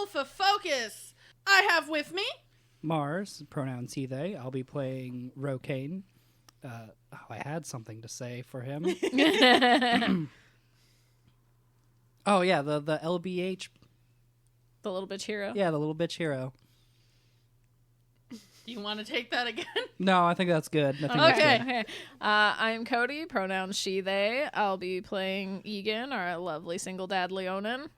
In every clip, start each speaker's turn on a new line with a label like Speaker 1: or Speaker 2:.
Speaker 1: for focus, I have with me
Speaker 2: Mars, pronouns he, they. I'll be playing Rokain. I had something to say for him. Oh, yeah, the LBH.
Speaker 3: The little bitch hero.
Speaker 2: Yeah, the little bitch hero.
Speaker 1: Do you want to take that again?
Speaker 2: No, I think that's good.
Speaker 3: Okay. I'm Cody, pronouns she, they. I'll be playing Egan, our lovely single dad Leonin.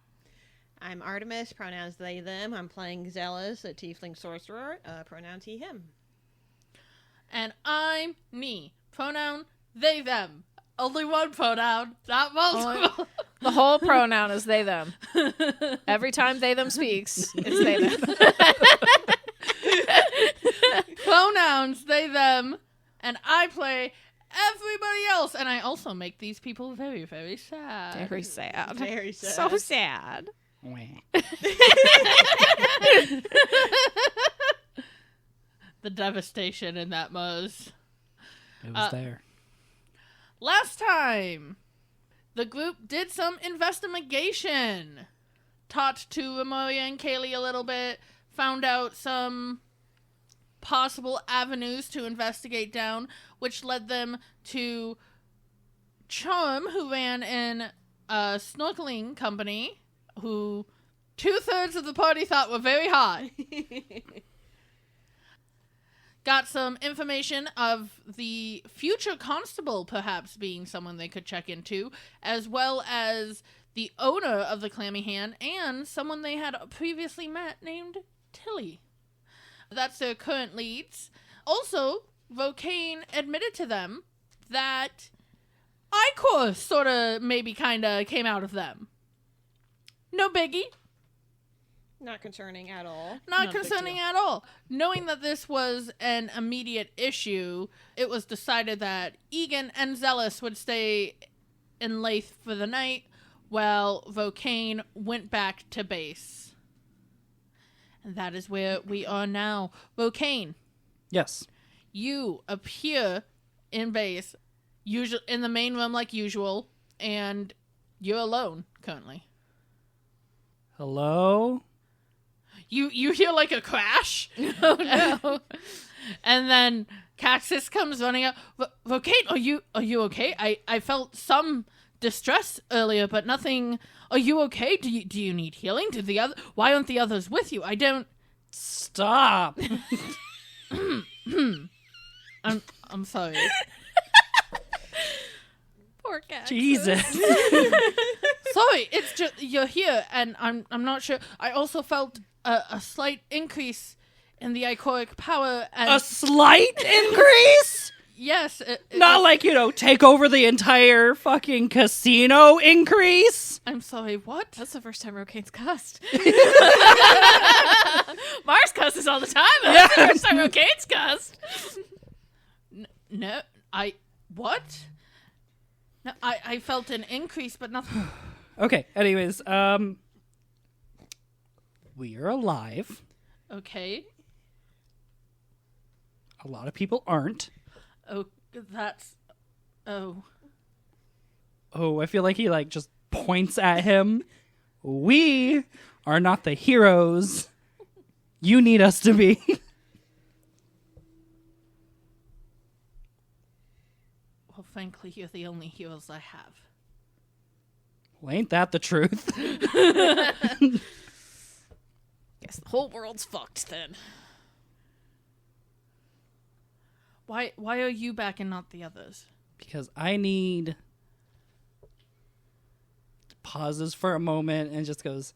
Speaker 4: I'm Artemis, pronouns they, them. I'm playing Zealous, a tiefling sorcerer, pronouns he, him.
Speaker 1: And I'm me, pronoun they, them. Only one pronoun, not multiple.
Speaker 3: The whole pronoun is they, them. Every time they, them speaks, it's they, them.
Speaker 1: Pronouns they, them. And I play everybody else. And I also make these people very, very sad.
Speaker 3: Very sad.
Speaker 4: Very sad.
Speaker 3: So sad.
Speaker 1: The devastation in that Moz.
Speaker 2: It was there.
Speaker 1: Last time, the group did some investigation. Talked to Amoria and Kaylee a little bit. Found out some possible avenues to investigate down, which led them to Charm, who ran a snorkeling company, who 2/3 of the party thought were very hot. Got some information of the future constable perhaps being someone they could check into, as well as the owner of the Clammy Hand and someone they had previously met named Tilly. That's their current leads. Also, Rokain admitted to them that Icor sort of maybe kind of came out of them. No biggie.
Speaker 4: Not concerning at all.
Speaker 1: Not concerning at all. Knowing that this was an immediate issue, it was decided that Egan and Zealous would stay in Lath for the night, while Rokain went back to base. And that is where we are now. Rokain.
Speaker 2: Yes.
Speaker 1: You appear in base, in the main room like usual, and you're alone currently.
Speaker 2: Hello?
Speaker 1: You hear like a crash.
Speaker 3: Oh no.
Speaker 1: And then Kaxus comes running up. Rokain, are you okay? I felt some distress earlier, but nothing. Are you okay? Do you need healing? Why aren't the others with you? I don't.
Speaker 2: Stop.
Speaker 1: I'm sorry.
Speaker 3: Poor cat.
Speaker 2: Jesus.
Speaker 1: Sorry, it's just you're here, and I'm not sure. I also felt a slight increase in the ichoric power. And
Speaker 2: A slight increase?
Speaker 1: yes,
Speaker 2: Not like, take over the entire fucking casino increase?
Speaker 1: I'm sorry. What?
Speaker 3: That's the first time Rokain's cussed. Mars cusses all the time. That's the first time Rokain's cussed.
Speaker 1: No, what? No, I felt an increase, but nothing.
Speaker 2: Okay, anyways, we are alive.
Speaker 1: Okay.
Speaker 2: A lot of people aren't.
Speaker 1: Oh, that's. Oh.
Speaker 2: Oh, I feel like he, just points at him. We are not the heroes you need us to be.
Speaker 1: Well, frankly, you're the only heroes I have.
Speaker 2: Well, ain't that the truth?
Speaker 3: Guess the whole world's fucked then.
Speaker 1: Why are you back and not the others?
Speaker 2: Because I need... pauses for a moment and just goes,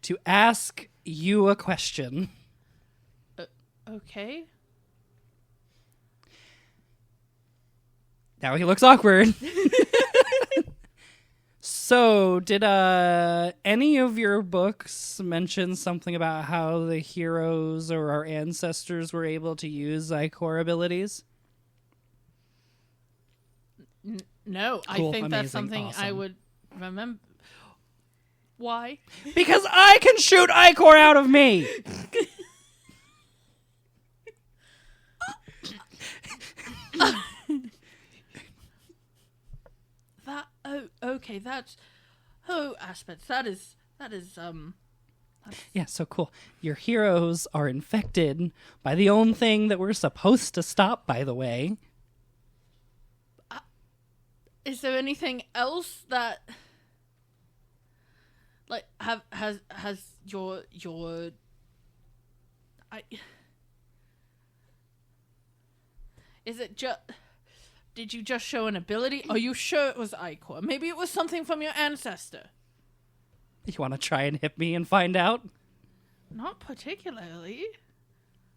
Speaker 2: to ask you a question.
Speaker 1: Okay.
Speaker 2: Now he looks awkward. So, did any of your books mention something about how the heroes or our ancestors were able to use Icor abilities?
Speaker 1: No,
Speaker 2: Cool,
Speaker 1: I think that's
Speaker 2: amazing,
Speaker 1: something I
Speaker 2: awesome.
Speaker 1: would remember. Why?
Speaker 2: Because I can shoot Icor out of me!
Speaker 1: Okay, that's aspects. That is
Speaker 2: Yeah, so cool. Your heroes are infected by the own thing that we're supposed to stop, by the way.
Speaker 1: Is there anything else that, like, has your is it just, did you just show an ability? Are you sure it was Ichor? Maybe it was something from your ancestor.
Speaker 2: You want to try and hit me and find out?
Speaker 1: Not particularly.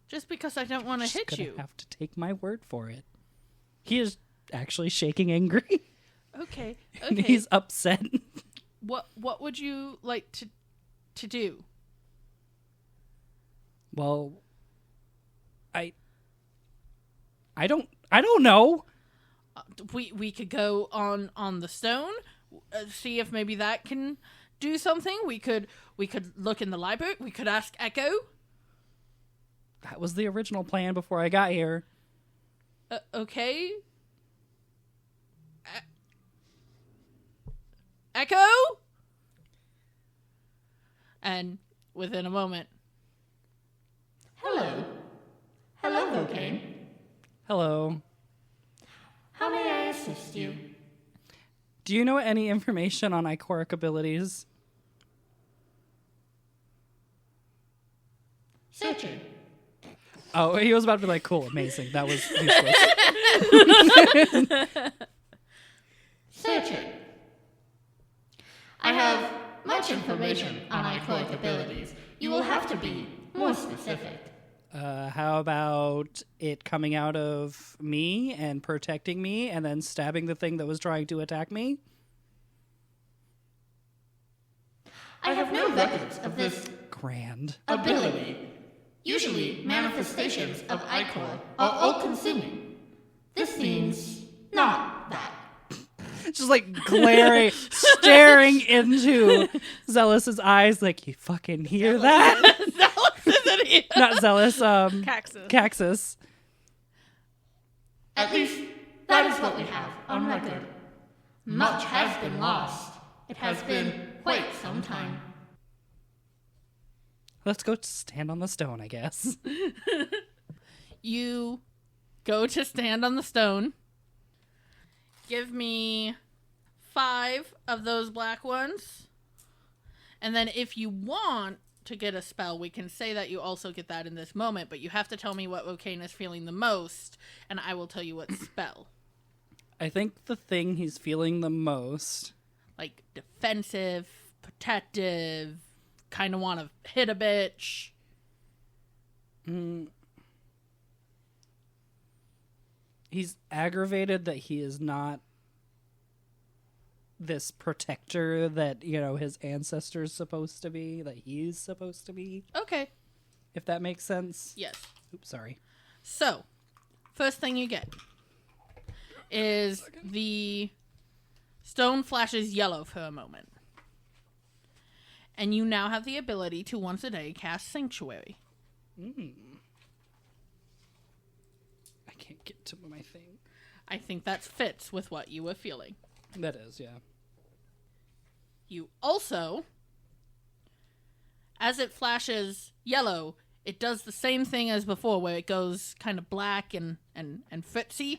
Speaker 1: Just because I don't want to hit
Speaker 2: Gonna
Speaker 1: you.
Speaker 2: have to take my word for it. He is actually shaking angry.
Speaker 1: Okay.
Speaker 2: And
Speaker 1: Okay.
Speaker 2: he's upset.
Speaker 1: What would you like to do?
Speaker 2: Well, I don't know.
Speaker 1: We could go on the stone, see if maybe that can do something. We could look in the library. We could ask Echo.
Speaker 2: That was the original plan before I got here.
Speaker 1: Okay. Echo? And within a moment.
Speaker 5: Hello. Hello, Rokain.
Speaker 2: Hello.
Speaker 5: How may I assist you?
Speaker 2: Do you know any information on ichoric abilities?
Speaker 5: Searching.
Speaker 2: Oh, he was about to be like, cool, amazing. That was useless.
Speaker 5: Searching. I have much information on ichoric abilities. You will have to be more specific.
Speaker 2: How about it coming out of me and protecting me and then stabbing the thing that was trying to attack me?
Speaker 5: I have no records of this
Speaker 2: Grand.
Speaker 5: ability. Usually, manifestations of ichor are all-consuming. This seems not that.
Speaker 2: Just like glaring, staring into Zealous's eyes like, you fucking hear that?
Speaker 1: Zealous isn't here.
Speaker 2: Not Zealous,
Speaker 3: Kaxus.
Speaker 2: Kaxus.
Speaker 5: At least, that is what we have on record. Much has been lost. It has been quite some time.
Speaker 2: Let's go stand on the stone, I guess.
Speaker 1: You go to stand on the stone. Give me 5 of those black ones. And then if you want to get a spell, we can say that you also get that in this moment, but you have to tell me what Rokain is feeling the most, and I will tell you what spell.
Speaker 2: I think the thing he's feeling the most...
Speaker 1: Like defensive, protective, kind of want to hit a bitch.
Speaker 2: He's aggravated that he is not this protector that, you know, his ancestor's supposed to be, that he's supposed to be,
Speaker 1: Okay.
Speaker 2: if that makes sense.
Speaker 1: Yes.
Speaker 2: Oops, sorry.
Speaker 1: So, first thing you get is the stone flashes yellow for a moment. And you now have the ability to once a day cast Sanctuary.
Speaker 2: I can't get to my thing.
Speaker 1: I think that fits with what you were feeling.
Speaker 2: That is, yeah.
Speaker 1: You also, as it flashes yellow, it does the same thing as before, where it goes kind of black and footsy.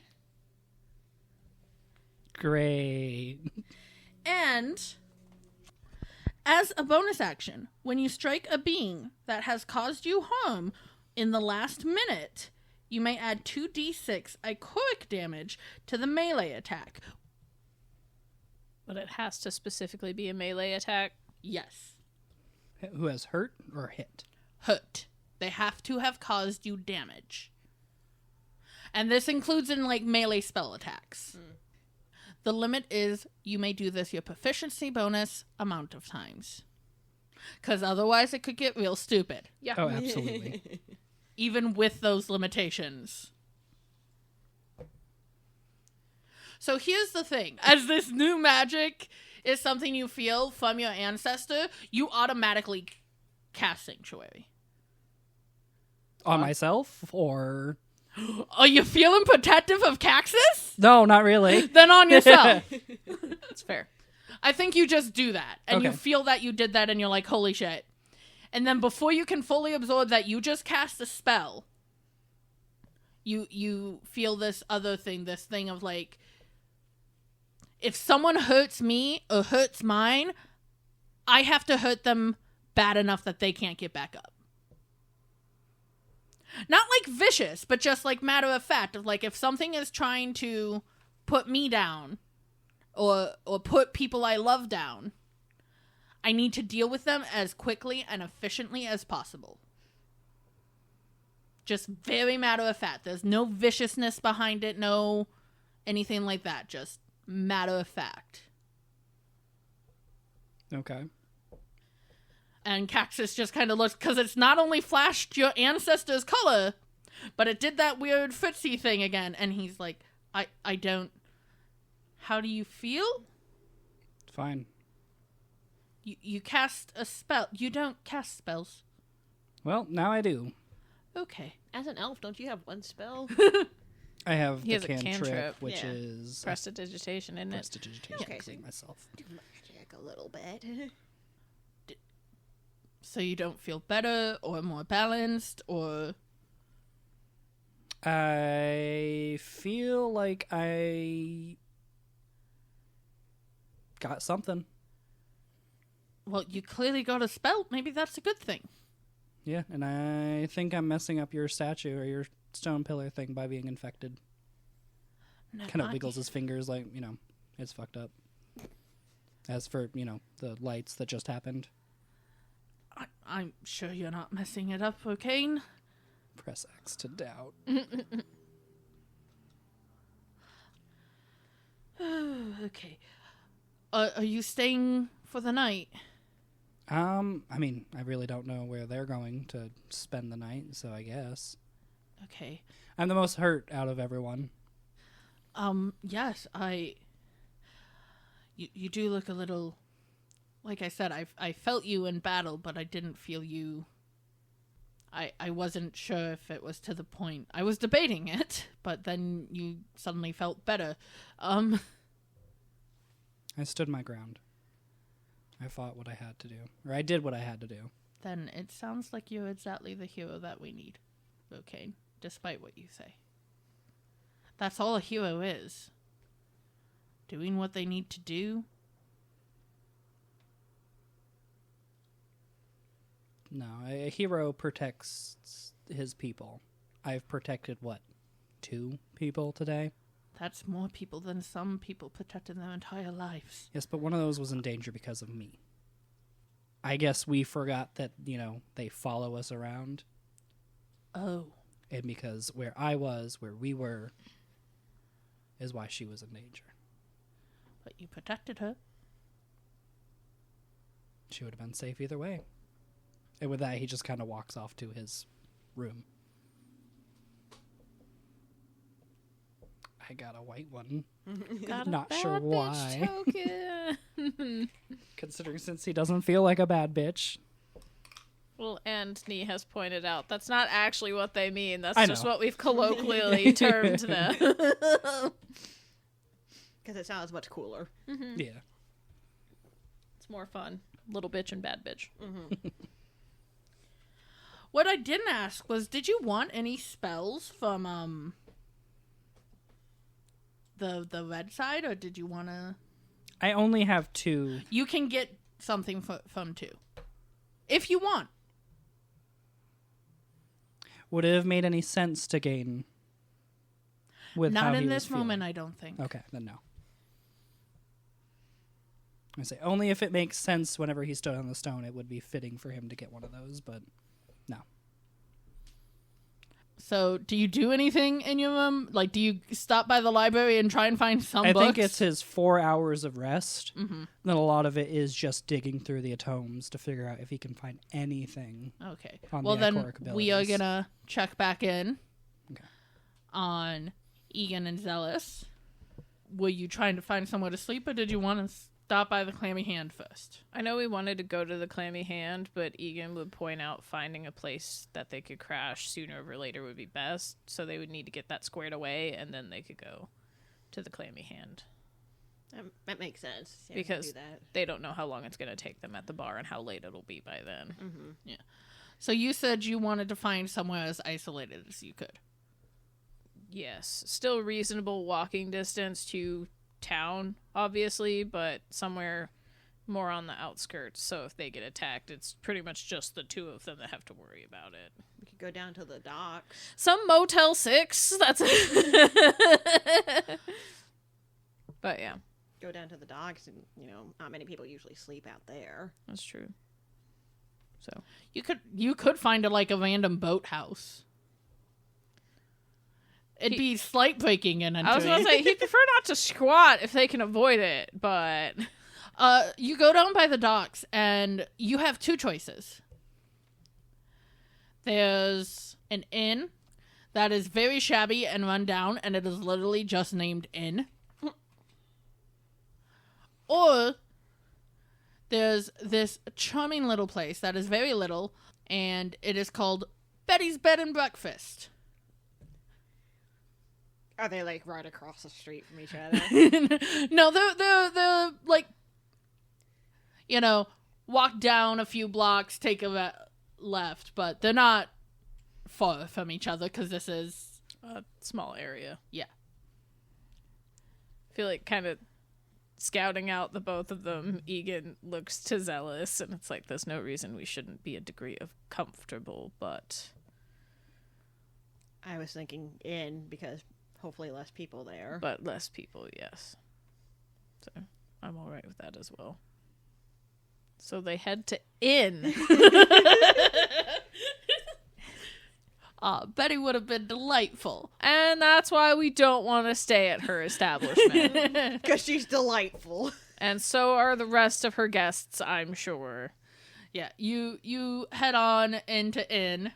Speaker 2: Great.
Speaker 1: And as a bonus action, when you strike a being that has caused you harm in the last minute, you may add 2d6 ichoric damage to the melee attack.
Speaker 3: But it has to specifically be a melee attack.
Speaker 1: Yes.
Speaker 2: Who has hurt or hit?
Speaker 1: Hurt. They have to have caused you damage. And this includes in, like, melee spell attacks. The limit is you may do this your proficiency bonus amount of times. Because otherwise it could get real stupid.
Speaker 3: Yeah.
Speaker 2: Oh, absolutely.
Speaker 1: Even with those limitations. So here's the thing. As this new magic is something you feel from your ancestor, you automatically cast Sanctuary.
Speaker 2: On myself, or...
Speaker 1: Are you feeling protective of Kaxus?
Speaker 2: No, not really.
Speaker 1: Then on yourself.
Speaker 3: That's fair.
Speaker 1: I think you just do that. And you
Speaker 2: Okay.
Speaker 1: feel that you did that and you're like, holy shit. And then before you can fully absorb that you just cast a spell, you feel this other thing, this thing of like, if someone hurts me or hurts mine, I have to hurt them bad enough that they can't get back up. Not like vicious, but just like matter of fact of like, if something is trying to put me down or put people I love down, I need to deal with them as quickly and efficiently as possible. Just very matter of fact. There's no viciousness behind it, no anything like that. Just matter of fact.
Speaker 2: Okay.
Speaker 1: And Kaxus just kind of looks, because it's not only flashed your ancestor's color, but it did that weird footsie thing again. And he's like, I don't... How do you feel?
Speaker 2: Fine.
Speaker 1: You cast a spell. You don't cast spells.
Speaker 2: Well, now I do.
Speaker 1: Okay.
Speaker 4: As an elf, don't you have one spell?
Speaker 2: I have
Speaker 3: He
Speaker 2: the
Speaker 3: has a
Speaker 2: cantrip,
Speaker 3: cantrip.
Speaker 2: which
Speaker 4: Yeah.
Speaker 2: is
Speaker 3: Prestidigitation, isn't it?
Speaker 2: prestidigitation
Speaker 4: Okay,
Speaker 2: for
Speaker 4: so-
Speaker 2: myself.
Speaker 4: Do magic a little bit.
Speaker 1: So you don't feel better or more balanced or...
Speaker 2: I feel like I got something.
Speaker 1: Well, you clearly got a spell. Maybe that's a good thing.
Speaker 2: Yeah, and I think I'm messing up your statue or your stone pillar thing by being infected.
Speaker 1: No,
Speaker 2: Kind of wiggles his fingers like, you know, it's fucked up. As for, you know, the lights that just happened.
Speaker 1: I'm sure you're not messing it up, Rokain.
Speaker 2: Press X to doubt.
Speaker 1: Okay. Are you staying for the night?
Speaker 2: I mean, I really don't know where they're going to spend the night, so I guess.
Speaker 1: Okay.
Speaker 2: I'm the most hurt out of everyone.
Speaker 1: Yes, You do look a little... Like I said, I felt you in battle, but I didn't feel you... I wasn't sure if it was to the point. I was debating it, but then you suddenly felt better.
Speaker 2: I stood my ground. I fought what I had to do. Or I did what I had to do.
Speaker 1: Then it sounds like you're exactly the hero that we need, Rokain, despite what you say. That's all a hero is. Doing what they need to do.
Speaker 2: No, a hero protects his people. I've protected, what, 2 people today?
Speaker 1: That's more people than some people protected their entire lives.
Speaker 2: Yes, but one of those was in danger because of me. I guess we forgot that, you know, they follow us around.
Speaker 1: Oh.
Speaker 2: And because where I was, where we were, is why she was in danger.
Speaker 1: But you protected her.
Speaker 2: She would have been safe either way. And with that, he just kind of walks off to his room. I got a white one.
Speaker 3: Got a
Speaker 2: Not
Speaker 3: bad
Speaker 2: sure
Speaker 3: bitch
Speaker 2: why.
Speaker 3: token.
Speaker 2: Considering since he doesn't feel like a bad bitch.
Speaker 3: Well, and Nee has pointed out that's not actually what they mean. That's
Speaker 2: I
Speaker 3: just
Speaker 2: know.
Speaker 3: what we've colloquially termed them.
Speaker 4: Because it sounds much cooler.
Speaker 2: Yeah.
Speaker 3: It's more fun. Little bitch and bad bitch.
Speaker 1: What I didn't ask was, did you want any spells from the red side, or did you want to...
Speaker 2: I only have 2.
Speaker 1: You can get something from 2. If you want.
Speaker 2: Would it have made any sense to gain with how
Speaker 1: Not
Speaker 2: he
Speaker 1: in
Speaker 2: was
Speaker 1: this moment,
Speaker 2: feeling?
Speaker 1: I don't think.
Speaker 2: Okay, then no. I say only if it makes sense whenever he stood on the stone, it would be fitting for him to get one of those, but no.
Speaker 1: So, do you do anything in your room? Like, do you stop by the library and try and find some
Speaker 2: I
Speaker 1: books?
Speaker 2: think it's his 4 hours of rest.
Speaker 1: Mm-hmm.
Speaker 2: Then a lot of it is just digging through the atomes to figure out if he can find anything.
Speaker 1: Okay.
Speaker 2: On
Speaker 1: Well,
Speaker 2: the
Speaker 1: then
Speaker 2: ichoric
Speaker 1: we are
Speaker 2: abilities.
Speaker 1: going to check back in
Speaker 2: Okay.
Speaker 1: on Egan and Zealous. Were you trying to find somewhere to sleep, or did you want to stop by the Clammy Hand first?
Speaker 3: I know we wanted to go to the Clammy Hand, but Egan would point out finding a place that they could crash sooner or later would be best. So they would need to get that squared away, and then they could go to the Clammy Hand.
Speaker 4: That makes sense. Yeah,
Speaker 3: Because
Speaker 4: do that.
Speaker 3: they don't know how long it's going to take them at the bar and how late it'll be by then.
Speaker 4: Mm-hmm.
Speaker 1: So you said you wanted to find somewhere as isolated as you could.
Speaker 3: Yes. Still reasonable walking distance to town, obviously, but somewhere more on the outskirts. So if they get attacked, it's pretty much just the two of them that have to worry about it.
Speaker 4: We could go down to the docks.
Speaker 3: Some Motel 6. That's But yeah,
Speaker 4: Go down to the docks, and not many people usually sleep out there.
Speaker 3: that's true. So
Speaker 1: You could find a random boathouse. It'd be slight breaking in into
Speaker 3: I was going
Speaker 1: it.
Speaker 3: to say, he'd prefer not to squat if they can avoid it, but...
Speaker 1: You go down by the docks, and you have two choices. There's an inn that is very shabby and run down, and it is literally just named Inn. Or there's this charming little place that is very little, and it is called Betty's Bed and Breakfast.
Speaker 4: Are they right across the street from each other?
Speaker 1: No, they're walk down a few blocks, take a left, but they're not far from each other because this is
Speaker 3: A small area.
Speaker 1: Yeah.
Speaker 3: I feel like kind of scouting out the both of them, Egan looks to Zealous, and it's like, there's no reason we shouldn't be a degree of comfortable, but...
Speaker 4: I was thinking inn because hopefully less people there.
Speaker 3: But less people, yes. So, I'm alright with that as well. So they head to inn.
Speaker 1: Betty would have been delightful.
Speaker 3: And that's why we don't want to stay at her establishment.
Speaker 4: Because she's delightful.
Speaker 3: And so are the rest of her guests, I'm sure.
Speaker 1: Yeah, you head on into inn,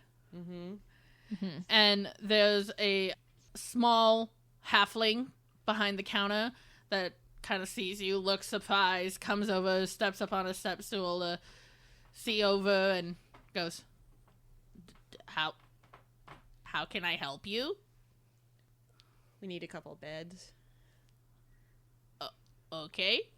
Speaker 1: and there's a small halfling behind the counter that kind of sees you, looks surprised, comes over, steps up on a step stool to see over, and goes, How can I help you?
Speaker 4: We need a couple beds.
Speaker 1: Okay.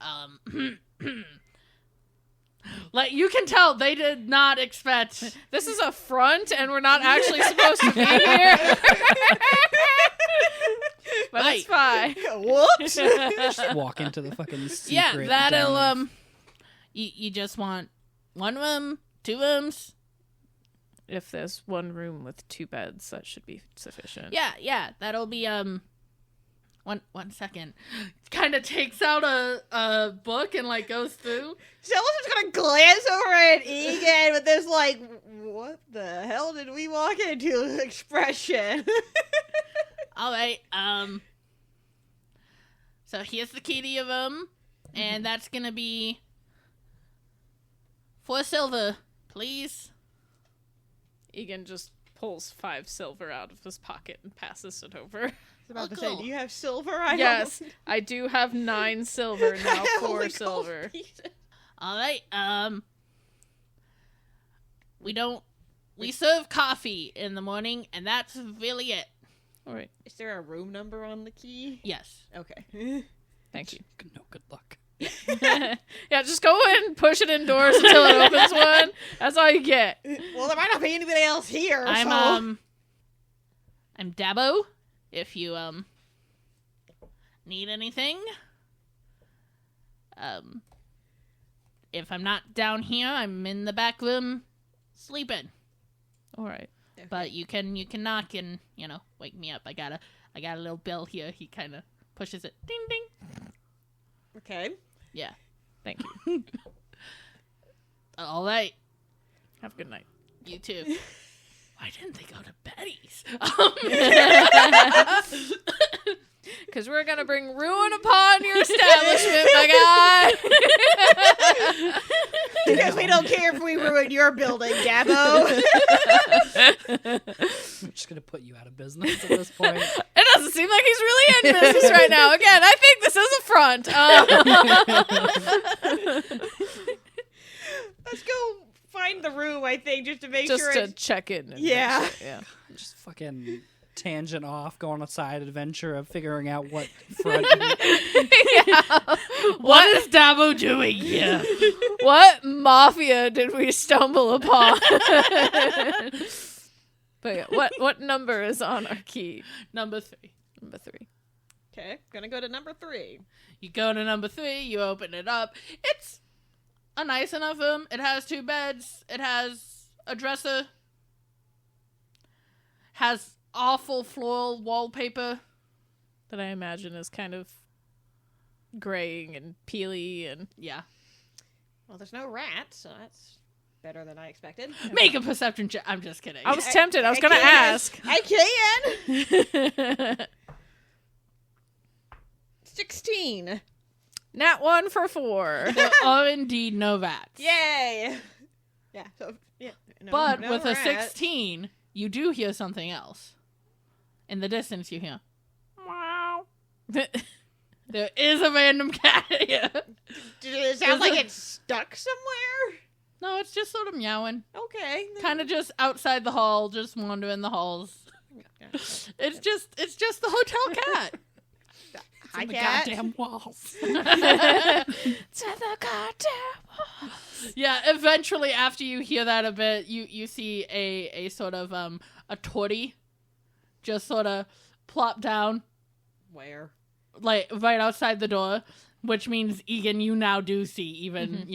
Speaker 1: You can tell they did not expect.
Speaker 3: This is a front, and we're not actually supposed to be here. But it's fine.
Speaker 4: Whoops!
Speaker 2: Just walk into the fucking secret.
Speaker 1: Yeah, that'll
Speaker 2: den.
Speaker 1: You just want one room, two rooms.
Speaker 3: If there's one room with two beds, that should be sufficient.
Speaker 1: Yeah, that'll be one second. Kind of takes out a book and goes through.
Speaker 4: Zealous is gonna glance over at Egan with this what the hell did we walk into expression.
Speaker 1: All right. So here's the key to your room, and that's gonna be 4 silver, please.
Speaker 3: Egan just pulls 5 silver out of his pocket and passes it over.
Speaker 4: I was about to
Speaker 1: cool.
Speaker 4: say, do you have silver?
Speaker 3: Yes, I do have 9 silver now. 4
Speaker 4: Holy
Speaker 3: silver.
Speaker 4: gold pieces.
Speaker 1: All right. We serve coffee in the morning, and that's really it.
Speaker 3: All right.
Speaker 4: Is there a room number on the key?
Speaker 1: Yes.
Speaker 4: Okay.
Speaker 3: Thank you.
Speaker 2: No good luck.
Speaker 3: Yeah, just go in, push it indoors until it opens one. That's all you get.
Speaker 4: Well, there might not be anybody else here.
Speaker 1: I'm Dabo. If you need anything, if I'm not down here, I'm in the back room sleeping.
Speaker 3: All right.
Speaker 4: Okay.
Speaker 1: But you can knock and wake me up. I got a little bell here. He kind of pushes it. Ding ding.
Speaker 4: Okay.
Speaker 1: Yeah.
Speaker 3: Thank you.
Speaker 1: All right.
Speaker 3: Have a good night.
Speaker 1: You too. Why didn't they go to Betty's?
Speaker 3: Because we're going to bring ruin upon your establishment, my guy.
Speaker 4: Because we don't care if we ruin your building, Dabo.
Speaker 2: I'm just gonna put you out of business at this point.
Speaker 3: It doesn't seem like he's really in business right now. Again, I think this is a front.
Speaker 4: Let's go find the room, I think, just to make
Speaker 3: Just
Speaker 4: sure
Speaker 3: to
Speaker 4: it's...
Speaker 3: check in. And
Speaker 4: Yeah.
Speaker 3: make sure, yeah.
Speaker 2: Just fucking tangent off, go on a side adventure of figuring out what front.
Speaker 1: What is Dabo doing here?
Speaker 3: What mafia did we stumble upon? But yeah, what number is on our key?
Speaker 1: Number 3.
Speaker 3: Number 3.
Speaker 4: Okay, gonna go to number 3.
Speaker 1: You go to number 3, you open it up. It's a nice enough room. It has 2 beds. It has a dresser. Has awful floral wallpaper.
Speaker 3: That I imagine is kind of graying and peely and...
Speaker 1: Yeah.
Speaker 4: Well, there's no rat, so that's better than I expected.
Speaker 1: Make a perception check. I'm just kidding.
Speaker 3: I was tempted. I was going to
Speaker 4: can.
Speaker 3: ask.
Speaker 4: I can! 16.
Speaker 3: Nat 1 for 4.
Speaker 1: There are indeed no rats.
Speaker 4: Yay! Yeah, so, yeah. No,
Speaker 1: But
Speaker 4: no
Speaker 1: with a
Speaker 4: rat.
Speaker 1: 16, you do hear something else. In the distance, you hear,
Speaker 3: Wow.
Speaker 1: there is a random cat here.
Speaker 4: Does it sound like it's stuck somewhere?
Speaker 1: No, it's just sort of meowing.
Speaker 4: Okay.
Speaker 1: Kind of just outside the hall, just wandering the halls. It's just the hotel cat.
Speaker 4: Hi,
Speaker 2: the
Speaker 4: cat.
Speaker 2: goddamn walls.
Speaker 3: To the goddamn...
Speaker 1: Yeah, eventually after you hear that a bit, you see a sort of a tortie just sort of plop down
Speaker 4: Where?
Speaker 1: like right outside the door, which means Egan, you now do see even,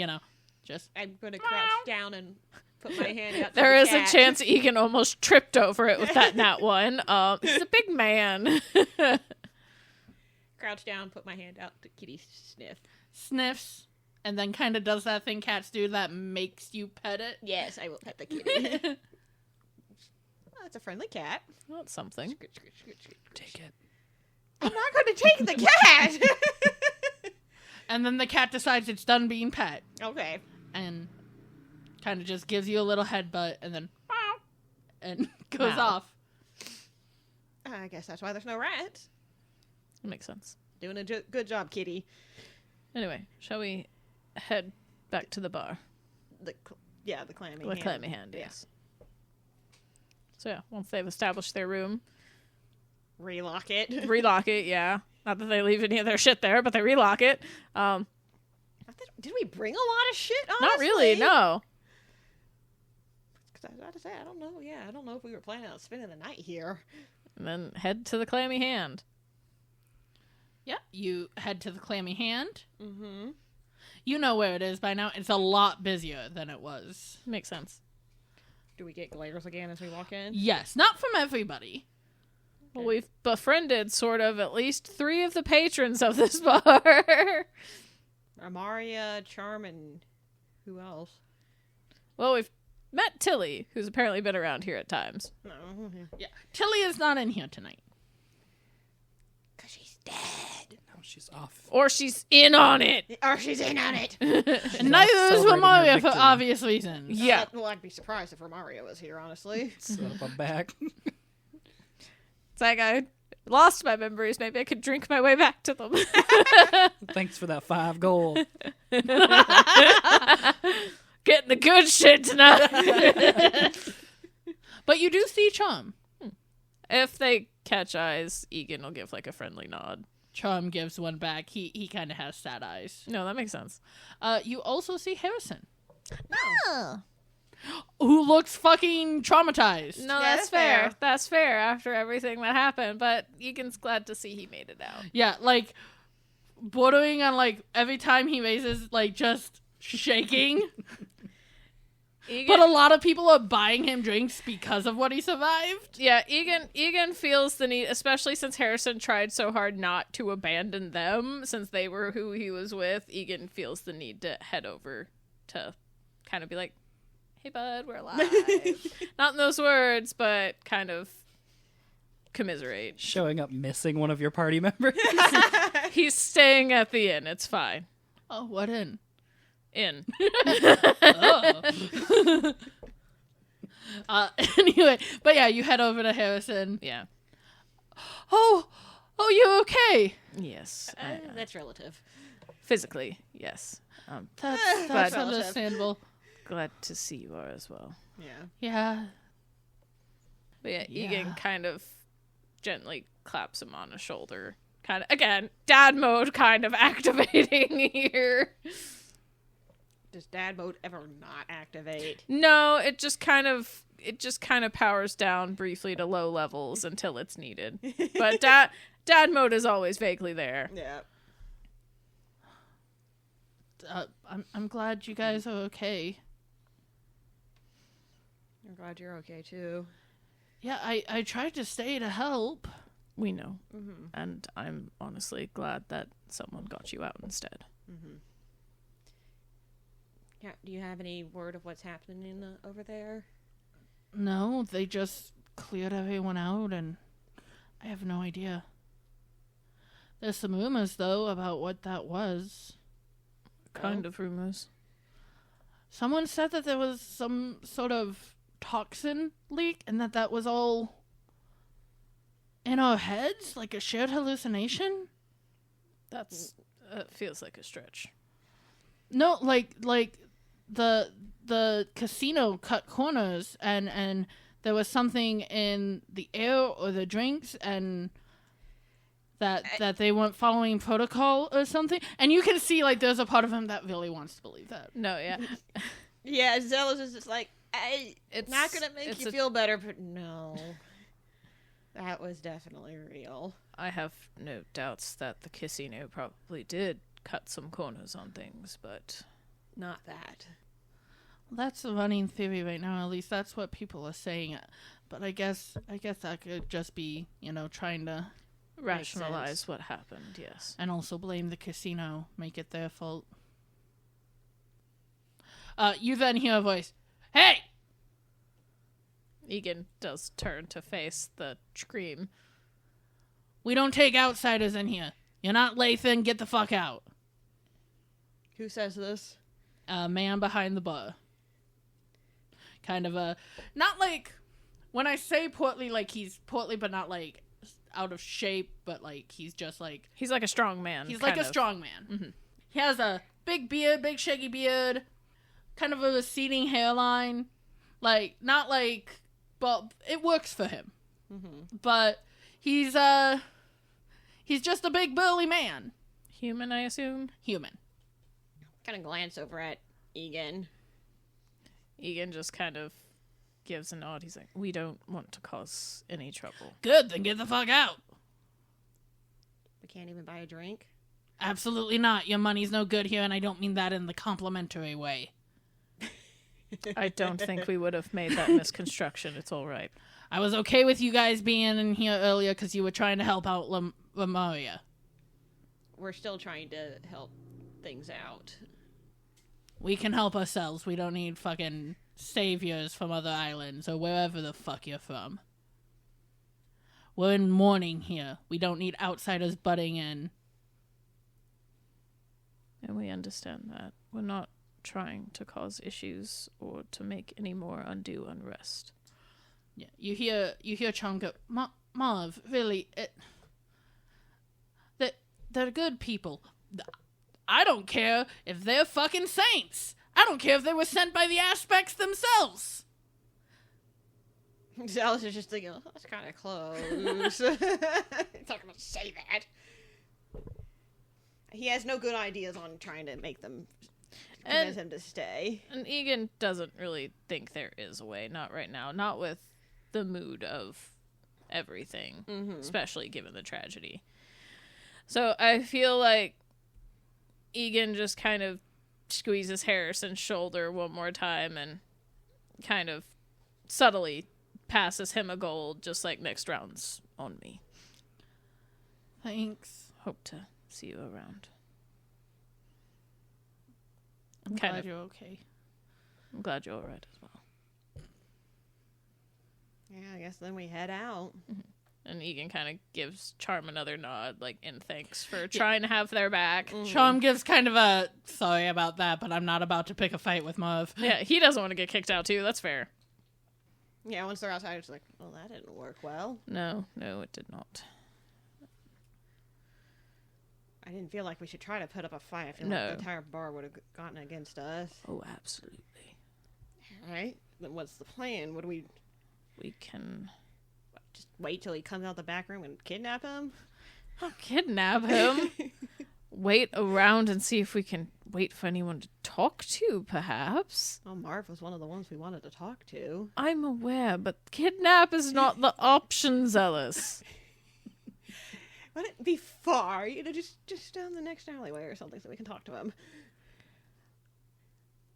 Speaker 1: just
Speaker 4: I'm going to crouch down and put my hand out.
Speaker 3: There is a chance Egan almost tripped over it with that Nat 1. He's a big man.
Speaker 4: Crouch down, put my hand out to kitty sniff.
Speaker 1: sniffs and then kind of does that thing cats do that makes you pet it.
Speaker 4: Yes, I will pet the kitty. Oh, it's a friendly cat.
Speaker 3: Well, that's something.
Speaker 2: Take it.
Speaker 4: I'm not going to take the cat.
Speaker 1: And then the cat decides it's done being pet
Speaker 4: Okay.
Speaker 1: and kind of just gives you a little headbutt and then and goes
Speaker 3: Wow.
Speaker 1: off.
Speaker 4: I guess that's why there's no rats.
Speaker 3: That makes sense.
Speaker 4: Doing a good job, kitty.
Speaker 3: Anyway, shall we head back to the bar?
Speaker 4: The clammy
Speaker 3: The
Speaker 4: hand.
Speaker 3: clammy hand, yes. So yeah, once they've established their room,
Speaker 4: Relock it.
Speaker 3: relock it, yeah. Not that they leave any of their shit there, but they relock it.
Speaker 4: Did we bring a lot of shit, honestly?
Speaker 3: Not really, no.
Speaker 4: 'Cause I had to say, I don't know. Yeah, I don't know if we were planning on spending the night here.
Speaker 3: And then head to the clammy hand.
Speaker 1: Yeah, you head to the clammy hand.
Speaker 4: Mm-hmm.
Speaker 1: You know where it is by now. It's a lot busier than it was.
Speaker 3: Makes sense.
Speaker 4: Do we get glares again as we walk in?
Speaker 1: Yes, not from everybody.
Speaker 3: Well, we've befriended sort of at least 3 of the patrons of this bar.
Speaker 4: Amaria, Charm, and who else?
Speaker 3: Well, we've met Tilly, who's apparently been around here at times.
Speaker 4: No.
Speaker 1: Yeah, Tilly is not in here tonight.
Speaker 4: Because she's dead.
Speaker 2: No, she's off.
Speaker 3: Or she's in on it.
Speaker 4: Or she's in on it.
Speaker 1: And neither is
Speaker 2: celebrating her
Speaker 1: Romaria for
Speaker 2: victory.
Speaker 1: obvious reasons.
Speaker 3: Yeah.
Speaker 4: Well, I'd be surprised if Romario was here, honestly.
Speaker 2: So I'm back.
Speaker 3: It's like I lost my memories. Maybe I could drink my way back to them.
Speaker 2: Thanks for that 5 gold.
Speaker 3: Getting the good shit tonight.
Speaker 1: But you do see Charm.
Speaker 3: If they catch eyes, Egan will give like a friendly nod.
Speaker 1: Charm gives one back. He kind of has sad eyes.
Speaker 3: No, that makes sense.
Speaker 1: You also see Harrison,
Speaker 3: Oh.
Speaker 1: who looks fucking traumatized.
Speaker 3: No,
Speaker 4: Yeah,
Speaker 3: that's
Speaker 4: that's
Speaker 3: fair.
Speaker 4: fair.
Speaker 3: That's fair after everything that happened. But Egan's glad to see he made it out.
Speaker 1: Yeah, like bordering on like every time he raises, like just shaking.
Speaker 3: Egan,
Speaker 1: But a lot of people are buying him drinks because of what he survived.
Speaker 3: yeah, Egan feels the need, especially since Harrison tried so hard not to abandon them, since they were who he was with. Egan feels the need to head over to kind of be like, "Hey, bud, we're alive." Not in those words, but kind of commiserate.
Speaker 2: Showing up missing one of your party members.
Speaker 3: He's staying at the inn. It's fine.
Speaker 1: Oh, what in?
Speaker 3: Inn.
Speaker 1: Oh. Anyway, but yeah, you head over to Harrison.
Speaker 3: Yeah.
Speaker 1: Oh, you okay?
Speaker 3: Yes.
Speaker 4: That's relative.
Speaker 3: Physically, yes.
Speaker 1: That's
Speaker 3: Glad-
Speaker 1: understandable.
Speaker 3: Glad to see you are as well.
Speaker 4: Yeah.
Speaker 1: Yeah.
Speaker 3: But yeah,
Speaker 1: Yeah.
Speaker 3: Egan kind of gently claps him on the shoulder. Kind of, again, dad mode kind of activating here.
Speaker 4: Does dad mode ever not activate?
Speaker 3: No, it just kind of powers down briefly to low levels until it's needed. But dad mode is always vaguely there.
Speaker 4: Yeah.
Speaker 1: I'm glad you guys are okay.
Speaker 4: I'm glad you're okay too.
Speaker 1: Yeah, I tried to stay to help.
Speaker 3: We know.
Speaker 4: Mm-hmm.
Speaker 3: And I'm honestly glad that someone got you out instead.
Speaker 4: Mm-hmm. Yeah. Do you have any word of what's happening over there?
Speaker 1: No, they just cleared everyone out, and I have no idea. There's some rumors, though, about what that was.
Speaker 3: Kind of rumors.
Speaker 1: Someone said that there was some sort of toxin leak, and that was all in our heads, like a shared hallucination.
Speaker 3: That's feels like a stretch.
Speaker 1: No, like the casino cut corners, and there was something in the air or the drinks, and that they weren't following protocol or something. And you can see, like, there's a part of him that really wants to believe that.
Speaker 3: No, yeah.
Speaker 4: Yeah, Zealous is just like,
Speaker 3: It's
Speaker 4: not gonna make you feel better, but no. That was definitely real.
Speaker 3: I have no doubts that the casino probably did cut some corners on things, but
Speaker 4: Not that.
Speaker 1: Well, that's the running theory right now. At least that's what people are saying. But I guess that could just be, trying to
Speaker 3: rationalize what happened, yes.
Speaker 1: and also blame the casino, make it their fault. You then hear a voice. Hey!
Speaker 3: Egan does turn to face the scream.
Speaker 1: We don't take outsiders in here. You're not Lathan. Get the fuck out.
Speaker 4: Who says this?
Speaker 1: A man behind the bar. Kind of a... Not like... When I say portly, like, he's portly, but not, like, out of shape, but, like, he's just, like...
Speaker 3: He's like a strong man.
Speaker 1: He's like a strong man.
Speaker 3: Mm-hmm.
Speaker 1: He has a big beard, big shaggy beard, kind of a receding hairline. Like, not like... But it works for him.
Speaker 4: Mm-hmm.
Speaker 1: But he's just a big burly man.
Speaker 3: Human, I assume?
Speaker 1: Human.
Speaker 4: Kind of glance over at Egan.
Speaker 3: Egan just kind of gives a nod. He's like, we don't want to cause any trouble.
Speaker 1: Good, then get the fuck out.
Speaker 4: We can't even buy a drink?
Speaker 1: Absolutely not. Your money's no good here, and I don't mean that in the complimentary way.
Speaker 3: I don't think we would have made that misconstruction. It's all right.
Speaker 1: I was okay with you guys being in here earlier because you were trying to help out Lemuria.
Speaker 4: We're still trying to help things out.
Speaker 1: We can help ourselves. We don't need fucking saviors from other islands or wherever the fuck you're from. We're in mourning here. We don't need outsiders butting in.
Speaker 3: And we understand that. We're not trying to cause issues or to make any more undue unrest.
Speaker 1: Yeah, you hear Chum go, Marv, really, they're good people. I don't care if they're fucking saints. I don't care if they were sent by the aspects themselves.
Speaker 4: Zealous is just thinking, that's kind of close. He's not going to say that. He has no good ideas on trying to make them convince him to stay.
Speaker 3: And Egan doesn't really think there is a way. Not right now. Not with the mood of everything, especially given the tragedy. So I feel like Egan just kind of squeezes Harrison's shoulder one more time and kind of subtly passes him a gold, just like next round's on me.
Speaker 1: Thanks.
Speaker 3: Hope to see you around.
Speaker 1: I'm glad you're okay.
Speaker 3: I'm glad you're all right as well.
Speaker 4: Yeah, I guess then we head out.
Speaker 3: And Egan kind of gives Charm another nod, like, in thanks for trying to have their back.
Speaker 1: Charm gives kind of a, sorry about that, but I'm not about to pick a fight with Marv.
Speaker 3: Yeah, he doesn't want to get kicked out, too. That's fair.
Speaker 4: Yeah, once they're outside, it's like, well, that didn't work well.
Speaker 3: No, it did not.
Speaker 4: I didn't feel like we should try to put up a fight. I feel
Speaker 3: No.
Speaker 4: like the entire bar would have gotten against us.
Speaker 3: Oh, absolutely.
Speaker 4: All right. Then what's the plan? What do we...
Speaker 3: We can...
Speaker 4: Just wait till he comes out the back room and kidnap him?
Speaker 3: I'll kidnap him. Wait around and see if we can wait for anyone to talk to, perhaps.
Speaker 4: Oh, Marv was one of the ones we wanted to talk to.
Speaker 3: I'm aware, but kidnap is not the option, Zealous.
Speaker 4: Wouldn't it be far? Just down the next alleyway or something so we can talk to him.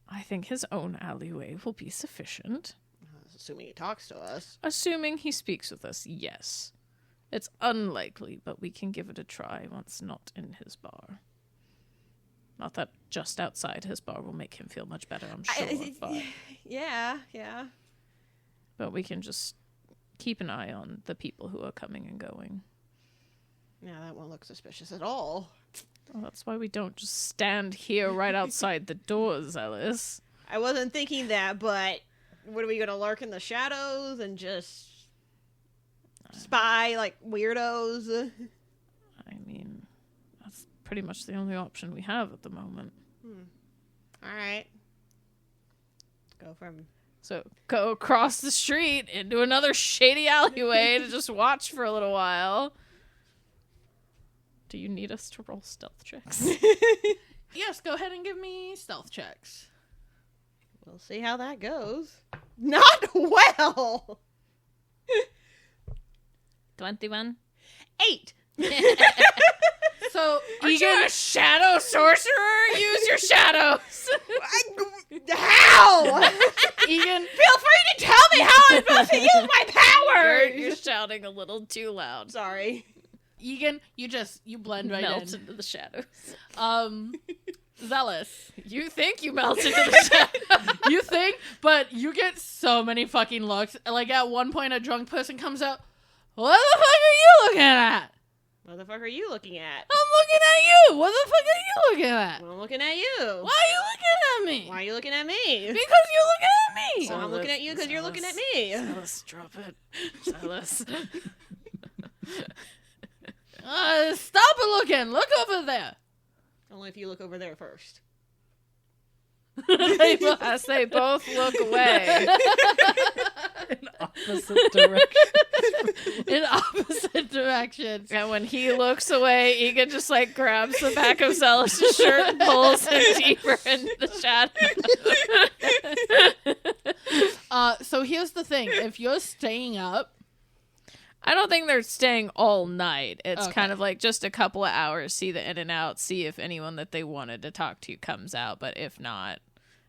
Speaker 3: I think his own alleyway will be sufficient.
Speaker 4: Assuming he talks to us.
Speaker 3: Assuming he speaks with us, yes. It's unlikely, but we can give it a try once not in his bar. Not that just outside his bar will make him feel much better, I'm sure.
Speaker 4: Yeah.
Speaker 3: But we can just keep an eye on the people who are coming and going.
Speaker 4: Yeah, that won't look suspicious at all.
Speaker 3: Well, that's why we don't just stand here right outside the doors, Ellis.
Speaker 4: I wasn't thinking that, but what are we going to lurk in the shadows and just spy like weirdos?
Speaker 3: I mean, that's pretty much the only option we have at the moment.
Speaker 4: All right.
Speaker 3: So go across the street into another shady alleyway to just watch for a little while. Do you need us to roll stealth checks?
Speaker 1: Yes, go ahead and give me stealth checks.
Speaker 4: We'll see how that goes. Not well!
Speaker 3: 21.
Speaker 4: 8!
Speaker 1: So,
Speaker 3: Aren't you a shadow sorcerer? Use your shadows!
Speaker 4: How?
Speaker 1: Egan,
Speaker 4: Feel free to tell me how I'm supposed to use my power!
Speaker 3: You're shouting a little too loud.
Speaker 4: Sorry.
Speaker 1: Egan, you blend right
Speaker 3: Melt
Speaker 1: in.
Speaker 3: into the shadows.
Speaker 1: Zealous.
Speaker 3: You think you melt into the shadows.
Speaker 1: You think, but you get so many fucking looks. Like, at one point, a drunk person comes out, "What the fuck are you looking at?"
Speaker 4: What the fuck are you looking at?
Speaker 1: "I'm looking at you. What the fuck are you looking at?"
Speaker 4: I'm looking at you.
Speaker 1: "Why are you looking at me?"
Speaker 4: Why are you looking at me?
Speaker 1: "Because you're looking at me."
Speaker 4: So I'm looking at you because you're looking at me.
Speaker 3: Zealous, drop it. Zealous.
Speaker 1: Stop it looking. Look over there.
Speaker 4: Only if you look over there first.
Speaker 3: As they both look away.
Speaker 2: In opposite direction.
Speaker 1: In opposite directions.
Speaker 3: And when he looks away, Egan just like grabs the back of Zealous' shirt and pulls him deeper into the shadow.
Speaker 1: So here's the thing. If you're staying up,
Speaker 3: I don't think they're staying all night. It's
Speaker 1: Okay.
Speaker 3: kind of like just a couple of hours, see the in and out, see if anyone that they wanted to talk to comes out. But if not,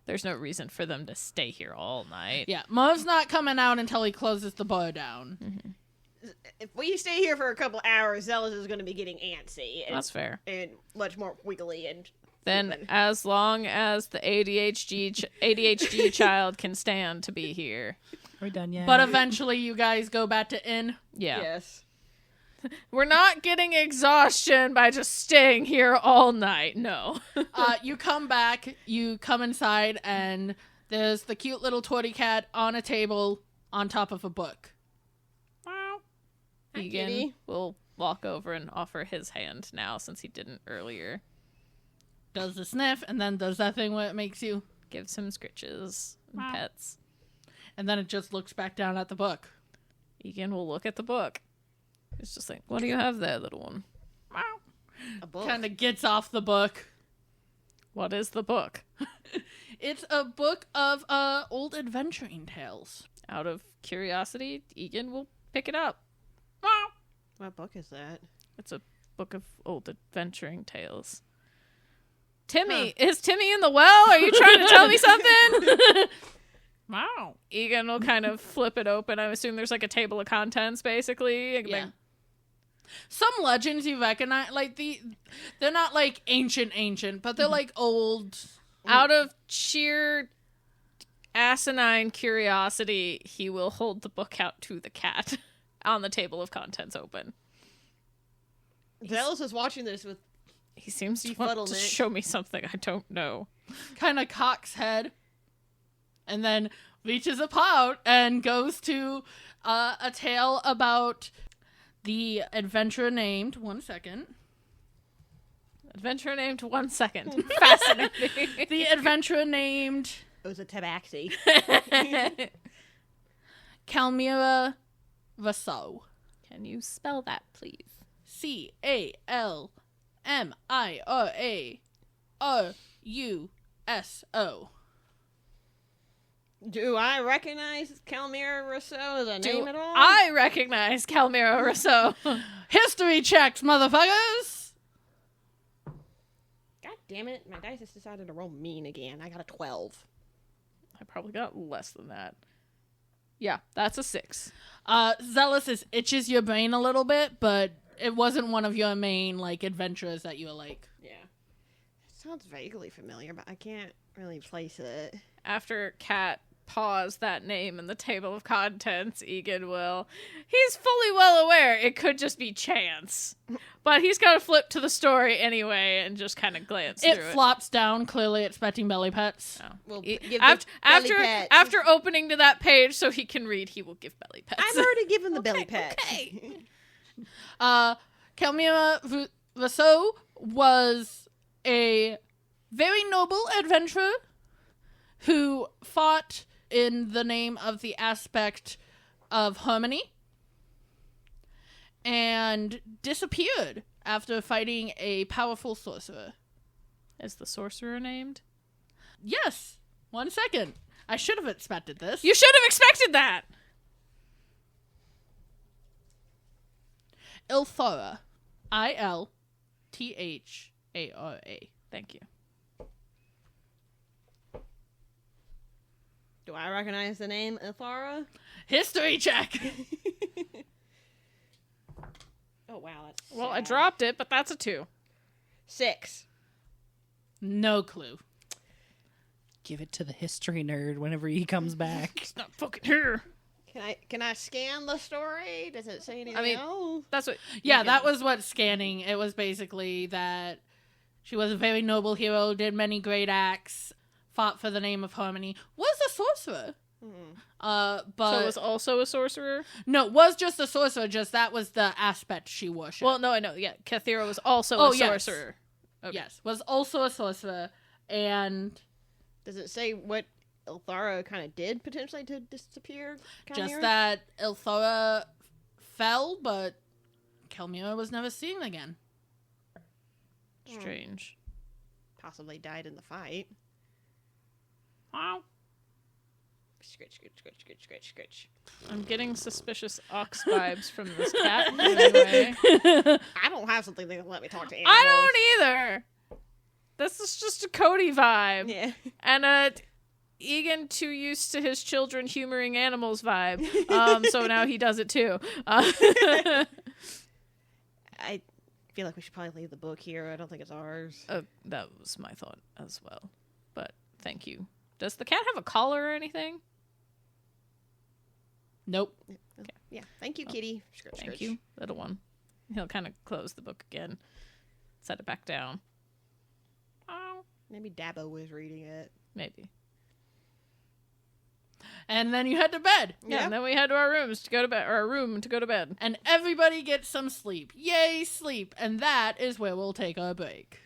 Speaker 3: there's no reason for them to stay here all night.
Speaker 1: yeah, Marv's not coming out until he closes the bar down.
Speaker 3: Mm-hmm.
Speaker 4: If we stay here for a couple hours, Zealous is going to be getting antsy. And,
Speaker 3: That's fair.
Speaker 4: and much more wiggly and...
Speaker 3: Then as long as the ADHD child can stand to be here.
Speaker 2: We're done yet.
Speaker 1: But eventually you guys go back to inn.
Speaker 3: Yeah.
Speaker 4: Yes.
Speaker 3: We're not getting exhaustion by just staying here all night. No.
Speaker 1: You come back, you come inside, and there's the cute little torty cat on a table on top of a book.
Speaker 3: Egan
Speaker 4: kitty.
Speaker 3: will walk over and offer his hand now since he didn't earlier.
Speaker 1: Does the sniff, and then does that thing where it makes you...
Speaker 3: Gives him scritches and pets.
Speaker 1: And then it just looks back down at the book.
Speaker 3: Egan will look at the book. It's just like, what do you have there, little one?
Speaker 4: A book.
Speaker 1: Kind of gets off the book.
Speaker 3: What is the book?
Speaker 1: It's a book of old adventuring tales.
Speaker 3: Out of curiosity, Egan will pick it up.
Speaker 4: What book is that?
Speaker 3: It's a book of old adventuring tales. Timmy! Is Timmy in the well? Are you trying to tell me something?
Speaker 1: Wow.
Speaker 3: Egan will kind of flip it open. I assume there's like a table of contents, basically.
Speaker 1: Yeah. Some legends you recognize, like they're not like ancient, but they're like old.
Speaker 3: Out of sheer asinine curiosity, he will hold the book out to the cat on the table of contents open.
Speaker 4: Zealous is watching this with...
Speaker 3: He seems to want to
Speaker 4: Befuddlement.
Speaker 3: show me something I don't know.
Speaker 1: Kind of cocks head, and then reaches up out and goes to a tale about the adventurer named... 1 second.
Speaker 3: Adventure named 1 second. Fascinating.
Speaker 1: The adventurer named
Speaker 4: It was a tabaxi.
Speaker 1: Calmira Calmira-Rousseau.
Speaker 3: Can you spell that, please?
Speaker 1: Calmira-Rousseau.
Speaker 4: Do I recognize Calmira-Rousseau as a name at all?
Speaker 3: I recognize Calmira-Rousseau.
Speaker 1: History checks, motherfuckers!
Speaker 4: God damn it, my dice has decided to roll mean again. I got a 12.
Speaker 3: I probably got less than that. Yeah, that's a 6.
Speaker 1: Zealous itches your brain a little bit, but it wasn't one of your main, like, adventures that you were like.
Speaker 4: Yeah. It sounds vaguely familiar, but I can't really place it.
Speaker 3: After Kat paused that name in the table of contents, Egan will... He's fully well aware it could just be chance. But he's got to flip to the story anyway and just kind of glance through it.
Speaker 1: It flops down, clearly expecting belly pets.
Speaker 3: Oh.
Speaker 4: We'll
Speaker 3: He-
Speaker 4: give
Speaker 3: after,
Speaker 4: belly pets.
Speaker 3: after opening to that page so he can read, he will give belly pets.
Speaker 4: I've already given the belly pets.
Speaker 3: Okay.
Speaker 1: Calmira-Rousseau was a very noble adventurer who fought in the name of the aspect of harmony and disappeared after fighting a powerful sorcerer.
Speaker 3: Is the sorcerer named?
Speaker 1: Yes. 1 second. I should have expected this.
Speaker 3: You should have expected that!
Speaker 1: Ilthara. Ilthara.
Speaker 3: Thank you.
Speaker 4: Do I recognize the name Ithara?
Speaker 1: History check.
Speaker 4: Oh, wow. That's
Speaker 3: Well, I
Speaker 4: sad.
Speaker 3: dropped it, but that's a 2.
Speaker 4: 6.
Speaker 1: No clue.
Speaker 2: Give it to the history nerd whenever he comes back.
Speaker 3: It's not fucking here.
Speaker 4: Can I scan the story? Does it say anything
Speaker 3: I mean-
Speaker 4: else?
Speaker 3: That's what...
Speaker 1: Yeah, that was what scanning. It was basically that she was a very noble hero, did many great acts, fought for the name of harmony, was a sorcerer. But
Speaker 3: So it was also a sorcerer?
Speaker 1: no, was just a sorcerer. Just that was the aspect she worshipped.
Speaker 3: Well, no, I know. Yeah, Kathira was also
Speaker 1: Oh,
Speaker 3: a
Speaker 1: yes.
Speaker 3: sorcerer. Okay.
Speaker 1: Yes, was also a sorcerer, and
Speaker 4: Does it say what Ithara kind of did potentially to disappear?
Speaker 1: just
Speaker 4: Calmira?
Speaker 1: that Ilthara fell, but Calmira was never seen again.
Speaker 3: Strange.
Speaker 4: Possibly died in the fight.
Speaker 1: Wow.
Speaker 4: Scritch, scritch, scritch, scritch, scritch, scritch.
Speaker 3: I'm getting suspicious ox vibes from this cat anyway.
Speaker 4: I don't have something that will let me talk to animals.
Speaker 3: I don't either. This is just a Cody vibe.
Speaker 4: Yeah.
Speaker 3: And Egan too used to his children humoring animals vibe. So now he does it too.
Speaker 4: I feel like we should probably leave the book here. I don't think it's ours.
Speaker 3: That was my thought as well. But thank you. Does the cat have a collar or anything?
Speaker 1: Nope.
Speaker 4: Yeah. Thank you, kitty. Scritch,
Speaker 3: Thank
Speaker 4: scritch.
Speaker 3: you, little one. He'll kind of close the book again, set it back down. Oh,
Speaker 4: Maybe Dabo was reading it.
Speaker 3: maybe.
Speaker 1: And then you head to bed.
Speaker 3: Yeah,
Speaker 4: Yeah.
Speaker 3: and then we head to our rooms to go to bed, or our room to go to bed.
Speaker 1: And everybody gets some sleep. Yay, sleep. And that is where we'll take our break.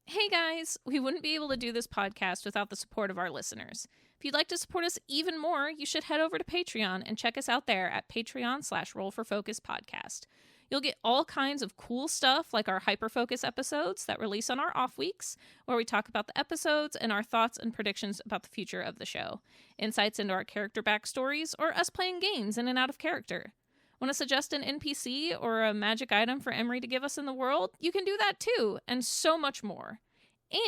Speaker 3: Hey guys, we wouldn't be able to do this podcast without the support of our listeners. If you'd like to support us even more, you should head over to Patreon and check us out there at patreon.com/rollforfocuspodcast. You'll get all kinds of cool stuff like our Hyperfocus episodes that release on our off weeks, where we talk about the episodes and our thoughts and predictions about the future of the show, insights into our character backstories, or us playing games in and out of character. Want to suggest an NPC or a magic item for Emery to give us in the world? You can do that too, and so much more.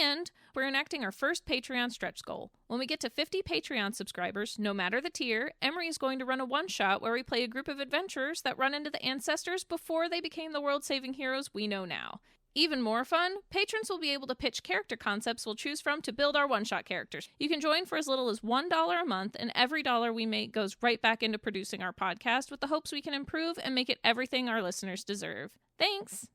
Speaker 3: And we're enacting our first Patreon stretch goal. When we get to 50 Patreon subscribers, no matter the tier, Emery is going to run a one-shot where we play a group of adventurers that run into the ancestors before they became the world-saving heroes we know now. Even more fun, patrons will be able to pitch character concepts we'll choose from to build our one-shot characters. You can join for as little as $1 a month, and every dollar we make goes right back into producing our podcast with the hopes we can improve and make it everything our listeners deserve. Thanks!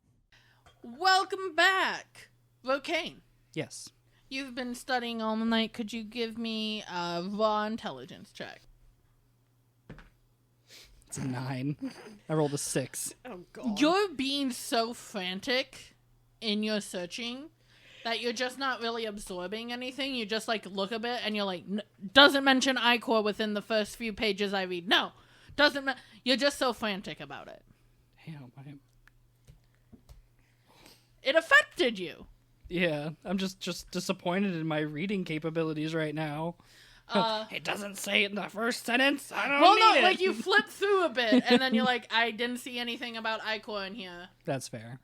Speaker 1: Welcome back. Rokain,
Speaker 2: Yes.
Speaker 1: you've been studying all night. Could you give me a raw intelligence check?
Speaker 2: It's a 9. I rolled a 6.
Speaker 4: Oh, God.
Speaker 1: You're being so frantic in your searching that you're just not really absorbing anything. You just, like, look a bit and you're like, doesn't mention Ichor within the first few pages I read. No. Doesn't matter. You're just so frantic about it.
Speaker 2: Damn,
Speaker 1: It affected you.
Speaker 2: yeah, I'm just disappointed in my reading capabilities right now. It doesn't say it in the first sentence. I don't need it.
Speaker 1: Like you flip through a bit, and then you're like, I didn't see anything about Icor in here.
Speaker 2: That's fair.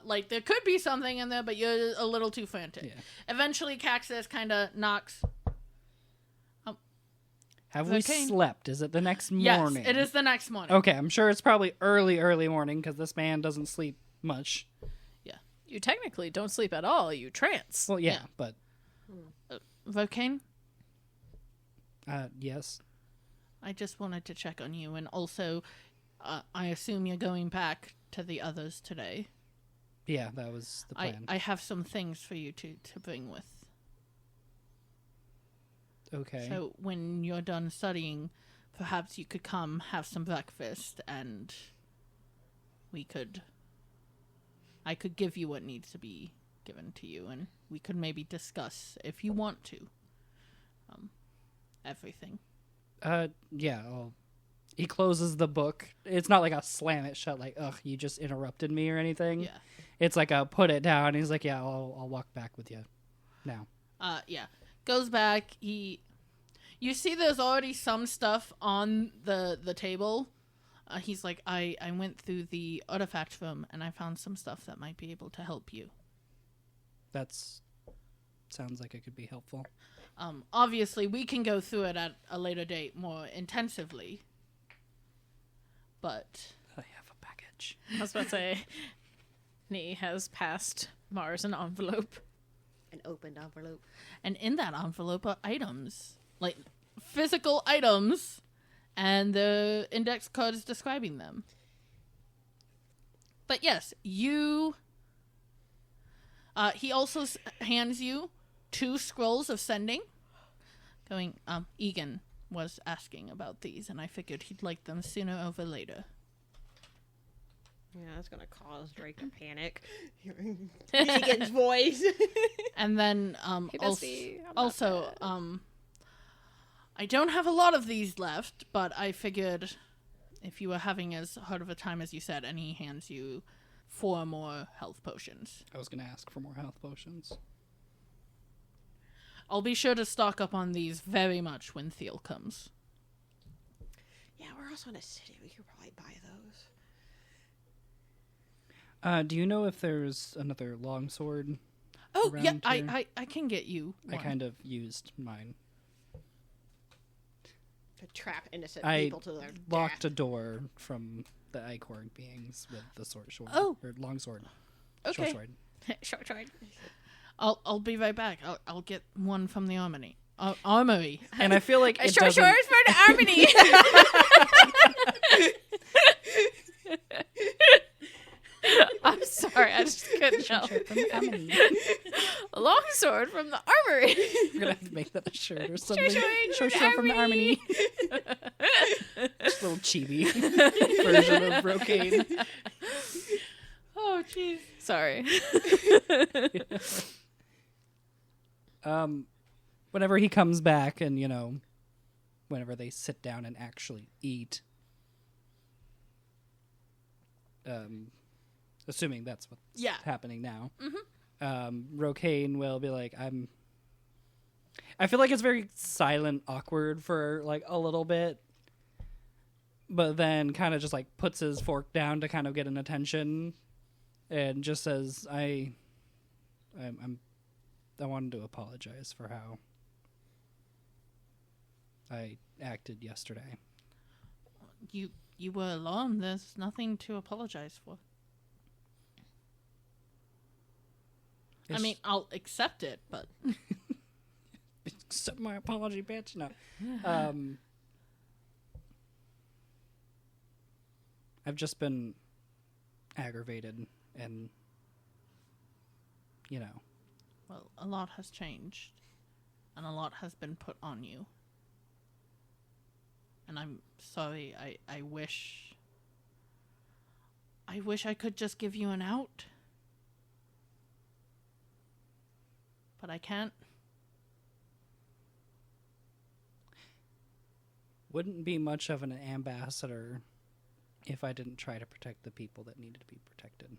Speaker 1: Like there could be something in there, but you're a little too frantic.
Speaker 2: Yeah.
Speaker 1: Eventually, Kaxus kind of knocks.
Speaker 2: Have we
Speaker 1: Rokain.
Speaker 2: slept? Is it the next
Speaker 1: Yes,
Speaker 2: morning?
Speaker 1: it is the next morning.
Speaker 2: Okay, I'm sure it's probably early morning because this man doesn't sleep much.
Speaker 3: You technically don't sleep at all. You trance.
Speaker 2: Well, yeah,
Speaker 1: Yeah.
Speaker 2: but
Speaker 1: Rokain,
Speaker 2: yes.
Speaker 1: I just wanted to check on you, and also, I assume you're going back to the others today.
Speaker 2: Yeah, that was the plan.
Speaker 1: I have some things for you to bring with.
Speaker 2: Okay.
Speaker 1: So when you're done studying, perhaps you could come have some breakfast, and I could give you what needs to be given to you, and we could maybe discuss, if you want to, everything.
Speaker 2: Yeah. He closes the book. It's not like a slam it shut, like, ugh, you just interrupted me or anything.
Speaker 1: Yeah.
Speaker 2: It's like a put it down. He's like, yeah, I'll walk back with you now.
Speaker 1: Yeah. Goes back. You see there's already some stuff on the table. He's like, I went through the artifact room and I found some stuff that might be able to help you.
Speaker 2: Sounds like it could be helpful.
Speaker 1: Obviously, we can go through it at a later date more intensively. But
Speaker 2: I have a package.
Speaker 3: I was about to say, Nee has passed Mars an envelope.
Speaker 4: An opened envelope.
Speaker 1: and in that envelope are items, like physical items, and the index cards describing them. But yes, he also hands you 2 scrolls of sending. Going, Egan was asking about these, and I figured he'd like them sooner over later.
Speaker 4: Yeah, that's gonna cause Drake to panic. Hearing Egan's voice.
Speaker 1: And then,
Speaker 3: Hey, bestie, I'm not
Speaker 1: also,
Speaker 3: bad.
Speaker 1: I don't have a lot of these left, but I figured if you were having as hard of a time as you said, and he hands you 4 more health potions.
Speaker 2: I was going to ask for more health potions.
Speaker 1: I'll be sure to stock up on these very much when Thiel comes.
Speaker 4: Yeah, we're also in a city. We could probably buy those.
Speaker 2: Do you know if there's another longsword?
Speaker 1: Oh,
Speaker 2: around
Speaker 1: yeah,
Speaker 2: here?
Speaker 1: I can get you
Speaker 2: I
Speaker 1: one.
Speaker 2: kind of used mine.
Speaker 4: To trap innocent
Speaker 2: I
Speaker 4: people to their
Speaker 2: locked a
Speaker 4: death.
Speaker 2: door from the Icorg beings with the sword.
Speaker 1: Oh.
Speaker 2: Or longsword.
Speaker 1: Okay.
Speaker 2: Short sword.
Speaker 3: Short sword.
Speaker 1: I'll be right back. I'll get one from the armory. Armory.
Speaker 2: And I feel like it
Speaker 3: Short
Speaker 2: doesn't...
Speaker 3: swords for the harmony. I'm sorry, I just couldn't help. A long sword from the armory.
Speaker 2: We're gonna have to make that a shirt or something.
Speaker 3: Short
Speaker 2: Short from the army. Just a little chibi version of Rokain.
Speaker 1: Oh, jeez.
Speaker 3: Sorry.
Speaker 2: Whenever he comes back and, whenever they sit down and actually eat, assuming that's what's happening now, Rokain will be like, I feel like it's very silent, awkward for, like, a little bit, but then kind of just, like, puts his fork down to kind of get an attention and just says, I wanted to apologize for how I acted yesterday.
Speaker 1: You were alone. There's nothing to apologize for. I mean, I'll accept it, but
Speaker 2: accept my apology, bitch. No. I've just been aggravated and,
Speaker 1: well, a lot has changed, and a lot has been put on you. And I'm sorry. I wish I could just give you an out, but I can't.
Speaker 2: Wouldn't be much of an ambassador if I didn't try to protect the people that needed to be protected.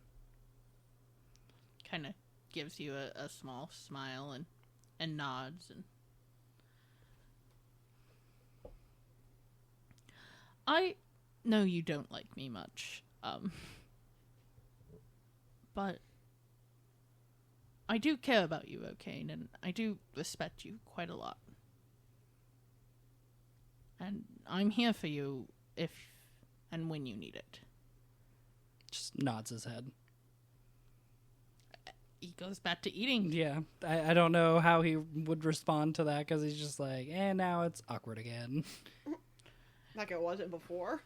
Speaker 1: Kind of gives you a small smile and nods. And I know you don't like me much, but I do care about you, Rokain, and I do respect you quite a lot. And I'm here for you if and when you need it.
Speaker 2: Just nods his head.
Speaker 1: He goes back to eating.
Speaker 2: Yeah, I don't know how he would respond to that, because he's just like, and now it's awkward again.
Speaker 4: Like it wasn't before.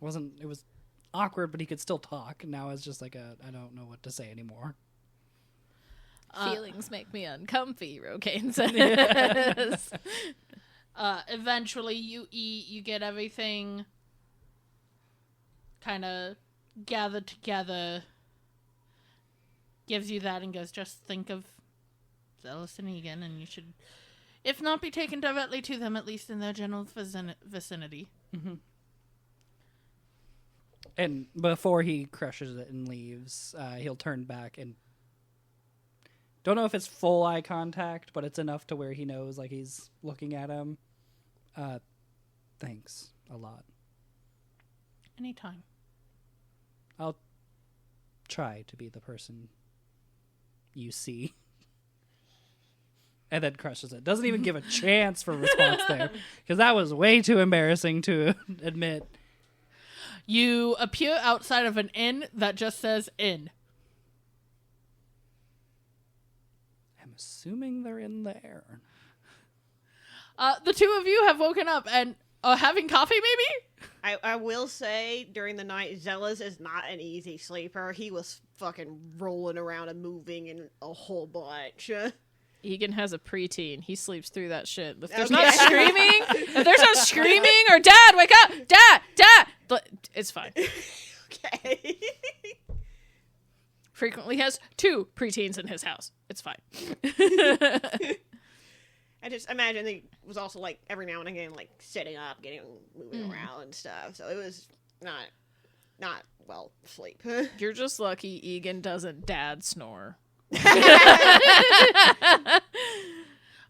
Speaker 2: It was awkward, but he could still talk. Now it's just like I don't know what to say anymore.
Speaker 3: Feelings make me uncomfy, Rokain says.
Speaker 1: Eventually you eat, you get everything kind of gathered together, gives you that and goes, just think of Zealous and Egan, and you should, if not be taken directly to them, at least in their general vicinity.
Speaker 2: Mm-hmm. And before he crushes it and leaves, he'll turn back and don't know if it's full eye contact, but it's enough to where he knows, like, he's looking at him. Thanks a lot.
Speaker 1: Anytime.
Speaker 2: I'll try to be the person you see. And then crushes it. Doesn't even give a chance for a response there, because that was way too embarrassing to admit.
Speaker 1: You appear outside of an inn that just says inn.
Speaker 2: I'm assuming they're in there.
Speaker 1: The two of you have woken up and are having coffee, maybe?
Speaker 4: I will say, during the night, Zealous is not an easy sleeper. He was fucking rolling around and moving in a whole bunch.
Speaker 3: Egan has a preteen. He sleeps through that shit. If there's
Speaker 4: Okay.
Speaker 3: not screaming, or Dad, wake up, Dad, but it's fine.
Speaker 4: Okay.
Speaker 3: Frequently has 2 preteens in his house. It's fine.
Speaker 4: I just imagine he was also, like, every now and again, like, sitting up, moving around and stuff. So it was not well sleep.
Speaker 3: You're just lucky Egan doesn't dad snore. It's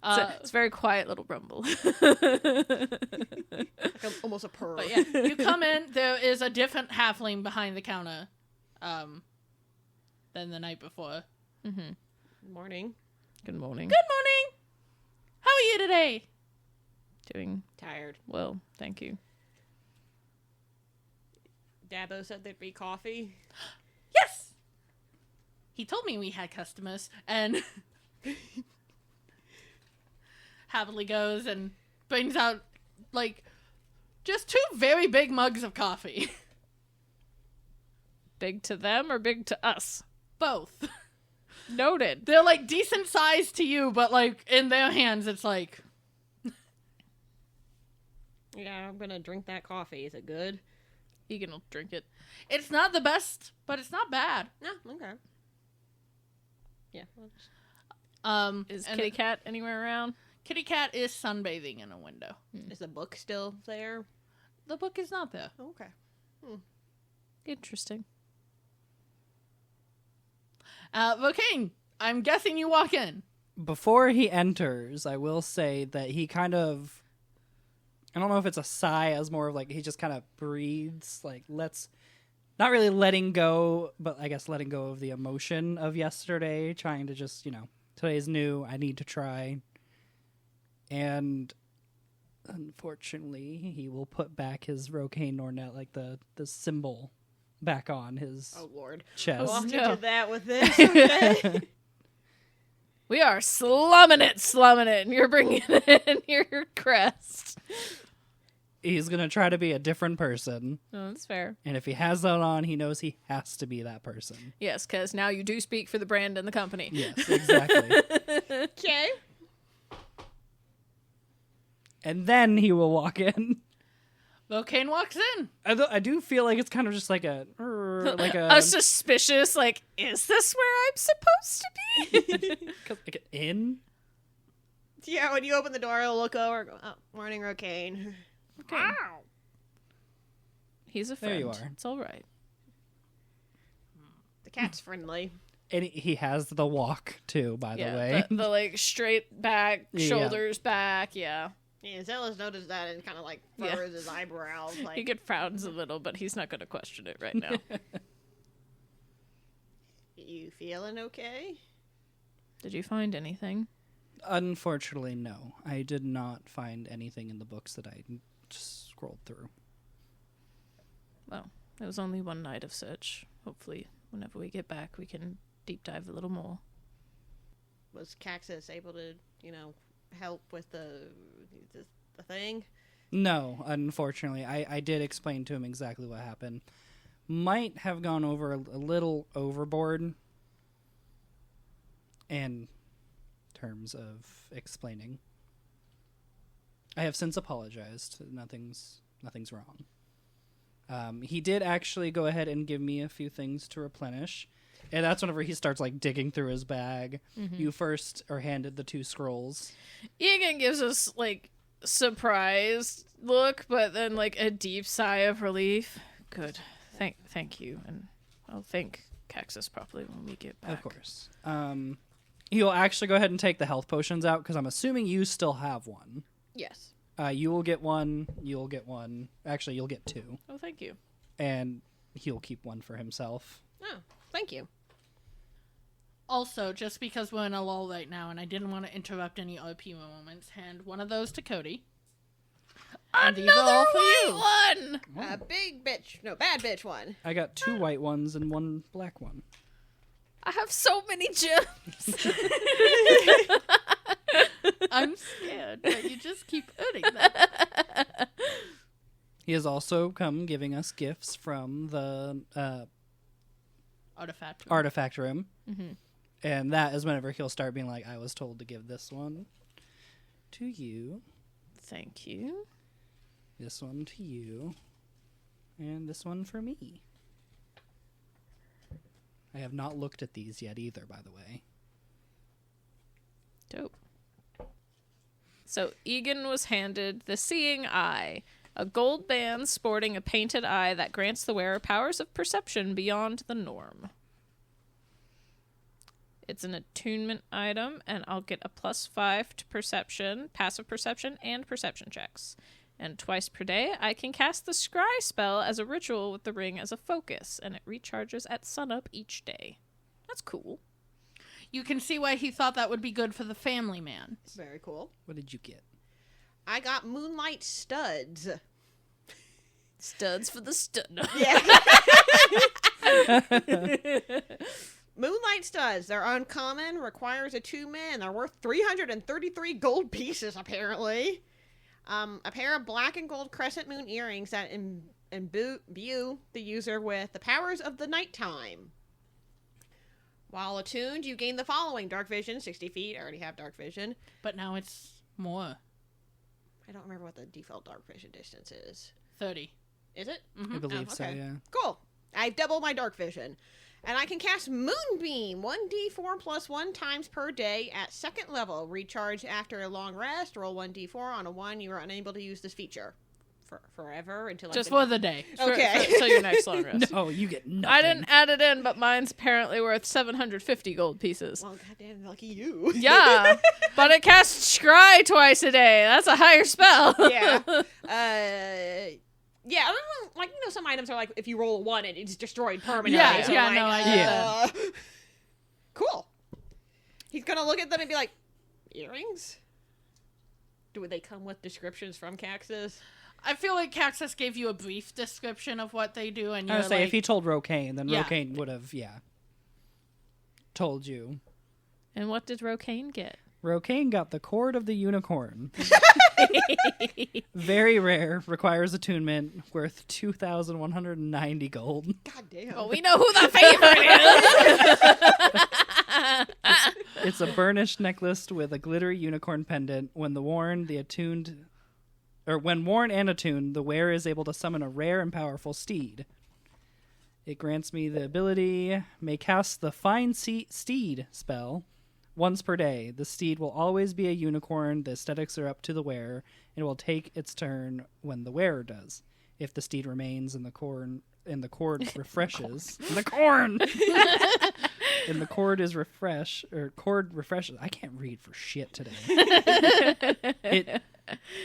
Speaker 3: a very quiet little rumble.
Speaker 4: Almost a purr.
Speaker 1: But yeah, you come in, there is a different halfling behind the counter than the night before.
Speaker 3: Mm-hmm.
Speaker 4: Morning.
Speaker 3: Good morning.
Speaker 1: Good morning! How are you today?
Speaker 3: Doing
Speaker 4: Tired.
Speaker 3: well, thank you.
Speaker 4: Dabo said there'd be coffee.
Speaker 1: Yes! He told me we had customers, and happily goes and brings out, like, just 2 very big mugs of coffee.
Speaker 3: Big to them or big to us?
Speaker 1: Both.
Speaker 3: Noted.
Speaker 1: They're, like, decent size to you, but, like, in their hands, it's like...
Speaker 4: Yeah, I'm gonna drink that coffee. Is it good?
Speaker 3: Egan will drink it.
Speaker 1: It's not the best, but it's not bad.
Speaker 4: No, okay. Yeah.
Speaker 3: Is Kitty Cat anywhere around?
Speaker 1: Kitty Cat is sunbathing in a window.
Speaker 4: Is the book still there?
Speaker 1: The book is not there.
Speaker 4: Okay.
Speaker 3: Interesting.
Speaker 1: Rokain, I'm guessing you walk in.
Speaker 2: Before he enters, I will say that he kind of, I don't know if it's a sigh, as more of like he just kind of breathes, like not really letting go, but I guess letting go of the emotion of yesterday, trying to just, today's new, I need to try. And unfortunately, he will put back his Rokain Nornet, like the symbol, back on his chest.
Speaker 4: Walked into that with this. Okay.
Speaker 3: We are slumming it, and you're bringing in your crest.
Speaker 2: He's going to try to be a different person.
Speaker 3: Oh, that's fair.
Speaker 2: And if he has that on, he knows he has to be that person.
Speaker 3: Yes, because now you do speak for the brand and the company.
Speaker 2: Yes, exactly.
Speaker 4: Okay.
Speaker 2: And then he will walk in.
Speaker 1: Rokain walks in.
Speaker 2: I do feel like it's kind of just like a
Speaker 3: suspicious, like, is this where I'm supposed to be?
Speaker 2: like an inn?
Speaker 4: Yeah, when you open the door, he'll look over and go, oh, morning, Rokain.
Speaker 3: Okay.
Speaker 4: Wow.
Speaker 3: He's a friend.
Speaker 2: There you are.
Speaker 3: It's all right.
Speaker 4: The cat's friendly.
Speaker 2: And he has the walk, too, by the way.
Speaker 3: The like, straight back,
Speaker 2: Yeah.
Speaker 3: shoulders back, yeah.
Speaker 4: Yeah, Zealous noticed that and kind of like
Speaker 3: Yeah.
Speaker 4: furrows his eyebrows.
Speaker 3: He
Speaker 4: Like,
Speaker 3: could frowns a little, but he's not going to question it right now.
Speaker 4: you feeling okay?
Speaker 3: Did you find anything?
Speaker 2: Unfortunately, no. I did not find anything in the books that I just scrolled through.
Speaker 3: Well, it was only one night of search. Hopefully, whenever we get back, we can deep dive a little more.
Speaker 4: Was Kaxus able to, help with the thing?
Speaker 2: No, unfortunately. I did explain to him exactly what happened. Might have gone over a little overboard in terms of explaining. I have since apologized. Nothing's wrong. He did actually go ahead and give me a few things to replenish. And that's whenever he starts, like, digging through his bag. Mm-hmm. You first are handed the 2 scrolls.
Speaker 3: Egan gives us, like, surprised look, but then, like, a deep sigh of relief. Good. Thank you. And I'll thank Kaxus properly when we get back.
Speaker 2: Of course. He'll actually go ahead and take the health potions out, because I'm assuming you still have one.
Speaker 4: Yes.
Speaker 2: You will get one. You'll get one. Actually, you'll get 2.
Speaker 3: Oh, thank you.
Speaker 2: And he'll keep one for himself.
Speaker 4: Oh, thank you.
Speaker 1: Also, just because we're in a lull right now and I didn't want to interrupt any RP moments, hand one of those to Cody. And these are all for you.
Speaker 3: One!
Speaker 4: Bad bitch one.
Speaker 2: I got 2 white ones and 1 black one.
Speaker 3: I have so many gems.
Speaker 1: I'm scared, but you just keep earning them.
Speaker 2: He has also come giving us gifts from the artifact room.
Speaker 3: Mm-hmm.
Speaker 2: And that is whenever he'll start being like, I was told to give this one to you.
Speaker 3: Thank you.
Speaker 2: This one to you. And this one for me. I have not looked at these yet either, by the way.
Speaker 3: Dope. So Egan was handed the Seeing Eye, a gold band sporting a painted eye that grants the wearer powers of perception beyond the norm. It's an attunement item, and I'll get a +5 to perception, passive perception, and perception checks. And twice per day, I can cast the Scry spell as a ritual with the ring as a focus, and it recharges at sunup each day. That's cool.
Speaker 1: You can see why he thought that would be good for the family man.
Speaker 4: Very cool.
Speaker 2: What did you get?
Speaker 4: I got Moonlight Studs.
Speaker 3: Studs for the stud.
Speaker 4: Yeah. Moonlight Studs. They're uncommon, requires a 2-man. They're worth 333 gold pieces, apparently. A pair of black and gold crescent moon earrings that imbue the user with the powers of the nighttime. While attuned, you gain the following: dark vision, 60 feet. I already have dark vision.
Speaker 1: But now it's more.
Speaker 4: I don't remember what the default dark vision distance is.
Speaker 1: 30.
Speaker 4: Is it?
Speaker 1: Mm-hmm.
Speaker 2: I believe so, yeah.
Speaker 4: Cool. I've doubled my dark vision. And I can cast Moonbeam 1d4 plus 1 times per day at 2nd level. Recharge after a long rest. Roll 1d4 on a 1. You are unable to use this feature forever until
Speaker 1: just for the day.
Speaker 4: Okay.
Speaker 3: Until your next long rest.
Speaker 2: No, you get nothing.
Speaker 3: I didn't add it in, but mine's apparently worth 750 gold pieces.
Speaker 4: Well, goddamn, lucky you.
Speaker 3: Yeah, but it casts Scry twice a day. That's a higher spell.
Speaker 4: Yeah. Yeah, I don't know, like, some items are like, if you roll a 1, it's destroyed permanently.
Speaker 1: Yeah,
Speaker 4: so
Speaker 1: yeah,
Speaker 4: like,
Speaker 1: no, I get that.
Speaker 4: Cool. He's gonna look at them and be like, earrings? Do they come with descriptions from Kaxus?
Speaker 1: I feel like Kaxus gave you a brief description of what they do, and
Speaker 2: I
Speaker 1: you're
Speaker 2: would say
Speaker 1: like,
Speaker 2: if he told Rokain, then
Speaker 1: Yeah.
Speaker 2: Rokain would have, told you.
Speaker 3: And what did Rokain get?
Speaker 2: Rokain got the Cord of the Unicorn. Very rare, requires attunement, worth 2,190 gold.
Speaker 4: God damn.
Speaker 3: Well, we know who the favorite is.
Speaker 2: It's a burnished necklace with a glittery unicorn pendant. When worn and attuned, the wearer is able to summon a rare and powerful steed. It grants me the ability, may cast the Find Steed spell Once per day, the steed will always be a unicorn. The aesthetics are up to the wearer, and will take its turn when the wearer does. If the steed remains and the cord refreshes, the cord refreshes. I can't read for shit today. It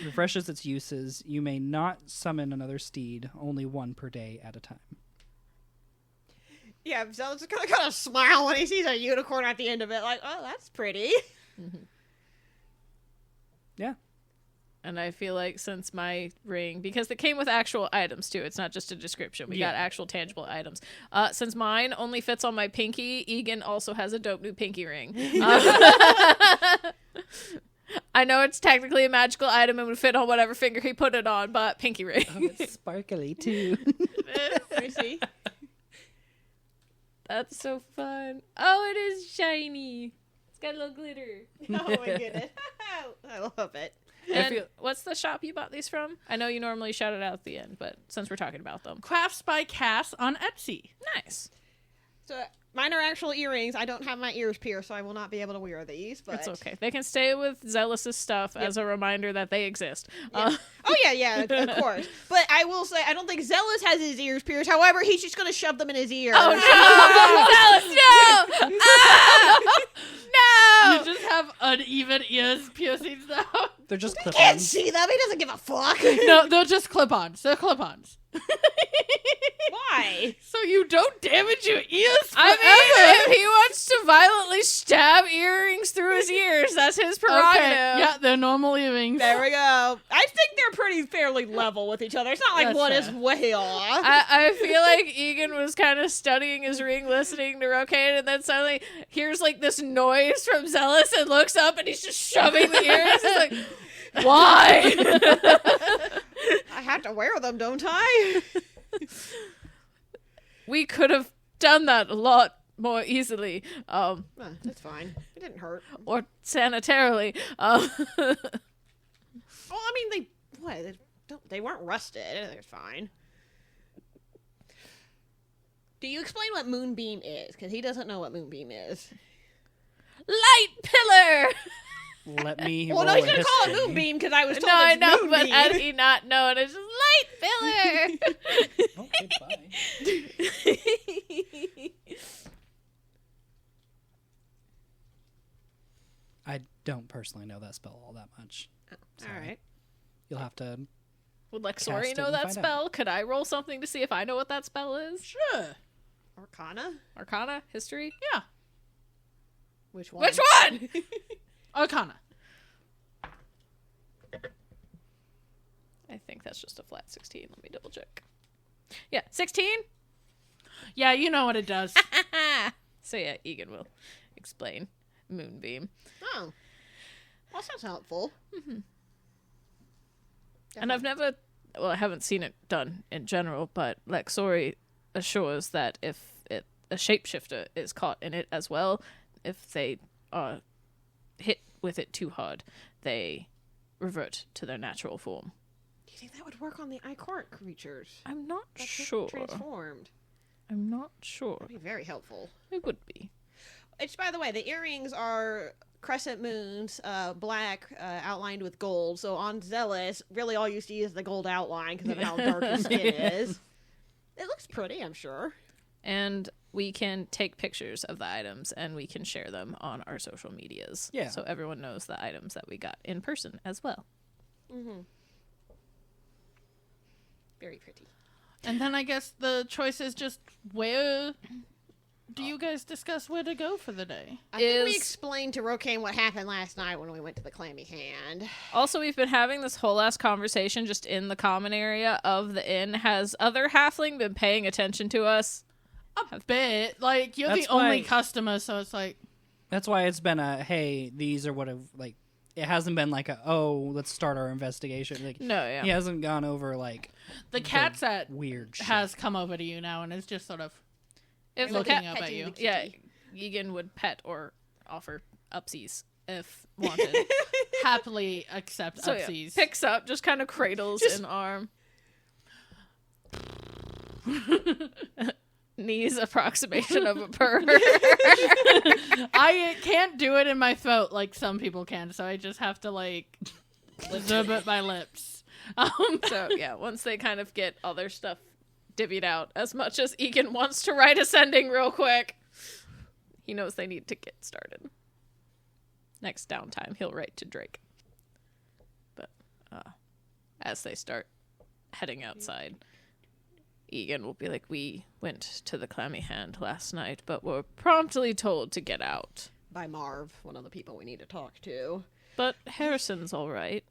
Speaker 2: refreshes its uses. You may not summon another steed, only one per day at a time.
Speaker 4: Yeah, Zealot's just gonna kind of smile when he sees a unicorn at the end of it, like, oh, that's pretty.
Speaker 2: Yeah.
Speaker 3: And I feel like since my ring, because it came with actual items too, it's not just a description. We got actual tangible items. Since mine only fits on my pinky, Egan also has a dope new pinky ring. I know it's technically a magical item and would fit on whatever finger he put it on, but pinky ring.
Speaker 2: Oh, it's sparkly too.
Speaker 4: Let me see.
Speaker 3: That's so fun. Oh, it is shiny. It's got a little glitter.
Speaker 4: Oh my goodness. I love it.
Speaker 3: And what's the shop you bought these from? I know you normally shout it out at the end, but since we're talking about them.
Speaker 1: Crafts by Cass on Etsy.
Speaker 3: Nice.
Speaker 4: So mine are actual earrings. I don't have my ears pierced, so I will not be able to wear these. But
Speaker 3: It's okay. They can stay with Zealous's stuff as a reminder that they exist.
Speaker 4: Yeah. Oh yeah, of course. But I will say, I don't think Zealous has his ears pierced. However, he's just going to shove them in his ear.
Speaker 3: Oh no! Zealous, no! Ah! No!
Speaker 1: You just have uneven ears piercings now.
Speaker 2: They're just
Speaker 4: Can't
Speaker 2: clip-ons.
Speaker 4: see them. He doesn't give a fuck.
Speaker 1: No, they're just clip-ons. They're clip-ons.
Speaker 4: Why?
Speaker 1: So you don't damage your ears forever.
Speaker 3: I mean, if he wants to violently stab earrings through his ears, that's his prerogative.
Speaker 1: Okay. Yeah, they're normal earrings.
Speaker 4: There we go. I think they're pretty fairly level with each other. It's not like
Speaker 1: That's
Speaker 4: one
Speaker 1: fair.
Speaker 4: is way off.
Speaker 3: I feel like Egan was kind of studying his ring, listening to Rokain, and then suddenly hears like this noise from Zealous and looks up and he's just shoving the ears. He's like, why?
Speaker 4: I have to wear them, don't I?
Speaker 3: We could have done that a lot more easily,
Speaker 4: That's fine. It didn't hurt.
Speaker 3: or sanitarily.
Speaker 4: Oh, I mean, they weren't rusted. They're fine. Do you explain what Moonbeam is? Because he doesn't know what Moonbeam is.
Speaker 3: Light pillar.
Speaker 2: Let me
Speaker 4: Well, no,
Speaker 2: roll
Speaker 4: he's
Speaker 2: a
Speaker 4: gonna call it
Speaker 2: history.
Speaker 4: Moonbeam because I was told
Speaker 3: No, I
Speaker 4: it's
Speaker 3: know,
Speaker 4: Moonbeam.
Speaker 3: but had he not known, it's just light pillar.
Speaker 2: Okay, bye. I don't personally know that spell all that much.
Speaker 4: All right.
Speaker 2: You'll have to.
Speaker 3: Would
Speaker 2: Cast
Speaker 3: Lexori
Speaker 2: it
Speaker 3: know
Speaker 2: and
Speaker 3: that
Speaker 2: find out.
Speaker 3: spell? Could I roll something to see if I know what that spell is?
Speaker 1: Sure.
Speaker 4: Arcana?
Speaker 3: Arcana? History?
Speaker 1: Yeah.
Speaker 4: Which one?
Speaker 3: Which one?
Speaker 1: Arcana.
Speaker 3: I think that's just a flat 16. Let me double check. Yeah, 16?
Speaker 1: Yeah, you know what it does.
Speaker 3: So yeah, Egan will explain Moonbeam.
Speaker 4: Oh. Well, that sounds helpful.
Speaker 3: And I've never, well, I haven't seen it done in general, but Lexori assures that if a shapeshifter is caught in it as well, if they are hit with it too hard, they revert to their natural form.
Speaker 4: Do you think that would work on the Ichoric creatures?
Speaker 3: I'm not
Speaker 4: That's
Speaker 3: sure.
Speaker 4: transformed.
Speaker 3: I'm not sure.
Speaker 4: That'd be very helpful.
Speaker 3: It would be.
Speaker 4: Which, by the way, the earrings are crescent moons, black, outlined with gold. So on Zealous, really all you see is the gold outline because of how dark his skin is. It looks pretty, I'm sure.
Speaker 3: And we can take pictures of the items and we can share them on our social medias.
Speaker 2: Yeah.
Speaker 3: So everyone knows the items that we got in person as well.
Speaker 4: Mm-hmm. Very pretty.
Speaker 1: And then I guess the choice is just where do you guys discuss where to go for the day?
Speaker 4: I think we explained to Rokain what happened last night when we went to the Clammy Hand.
Speaker 3: Also, we've been having this whole ass conversation just in the common area of the inn. Has other halfling been paying attention to us?
Speaker 1: A bit. Like, you're
Speaker 2: That's
Speaker 1: the only
Speaker 2: why-
Speaker 1: customer, so it's like...
Speaker 2: That's why it's been a hey. These are what have like. It hasn't been like a let's start our investigation. Like
Speaker 3: No, yeah.
Speaker 2: he hasn't gone over like
Speaker 1: The cat set
Speaker 2: weird shit.
Speaker 1: has come over to you now and is just sort of
Speaker 3: If the
Speaker 1: looking
Speaker 3: cat,
Speaker 1: up at
Speaker 4: petting
Speaker 1: you.
Speaker 4: the kitty.
Speaker 3: yeah, Egan would pet or offer upsies if wanted.
Speaker 1: Happily accept
Speaker 3: So yeah,
Speaker 1: upsies.
Speaker 3: picks up, just kind of cradles
Speaker 4: Just-
Speaker 3: an arm. Japanese approximation of a purr.
Speaker 1: I can't do it in my throat like some people can, so I just have to like exhibit my lips.
Speaker 3: So yeah, once they kind of get all their stuff divvied out, as much as Egan wants to write ascending real quick, he knows they need to get started. Next downtime, he'll write to Drake. But as they start heading outside, Egan will be like, we went to the Clammy Hand last night, but were promptly told to get out.
Speaker 4: By Marv, one of the people we need to talk to.
Speaker 3: But Harrison's all right.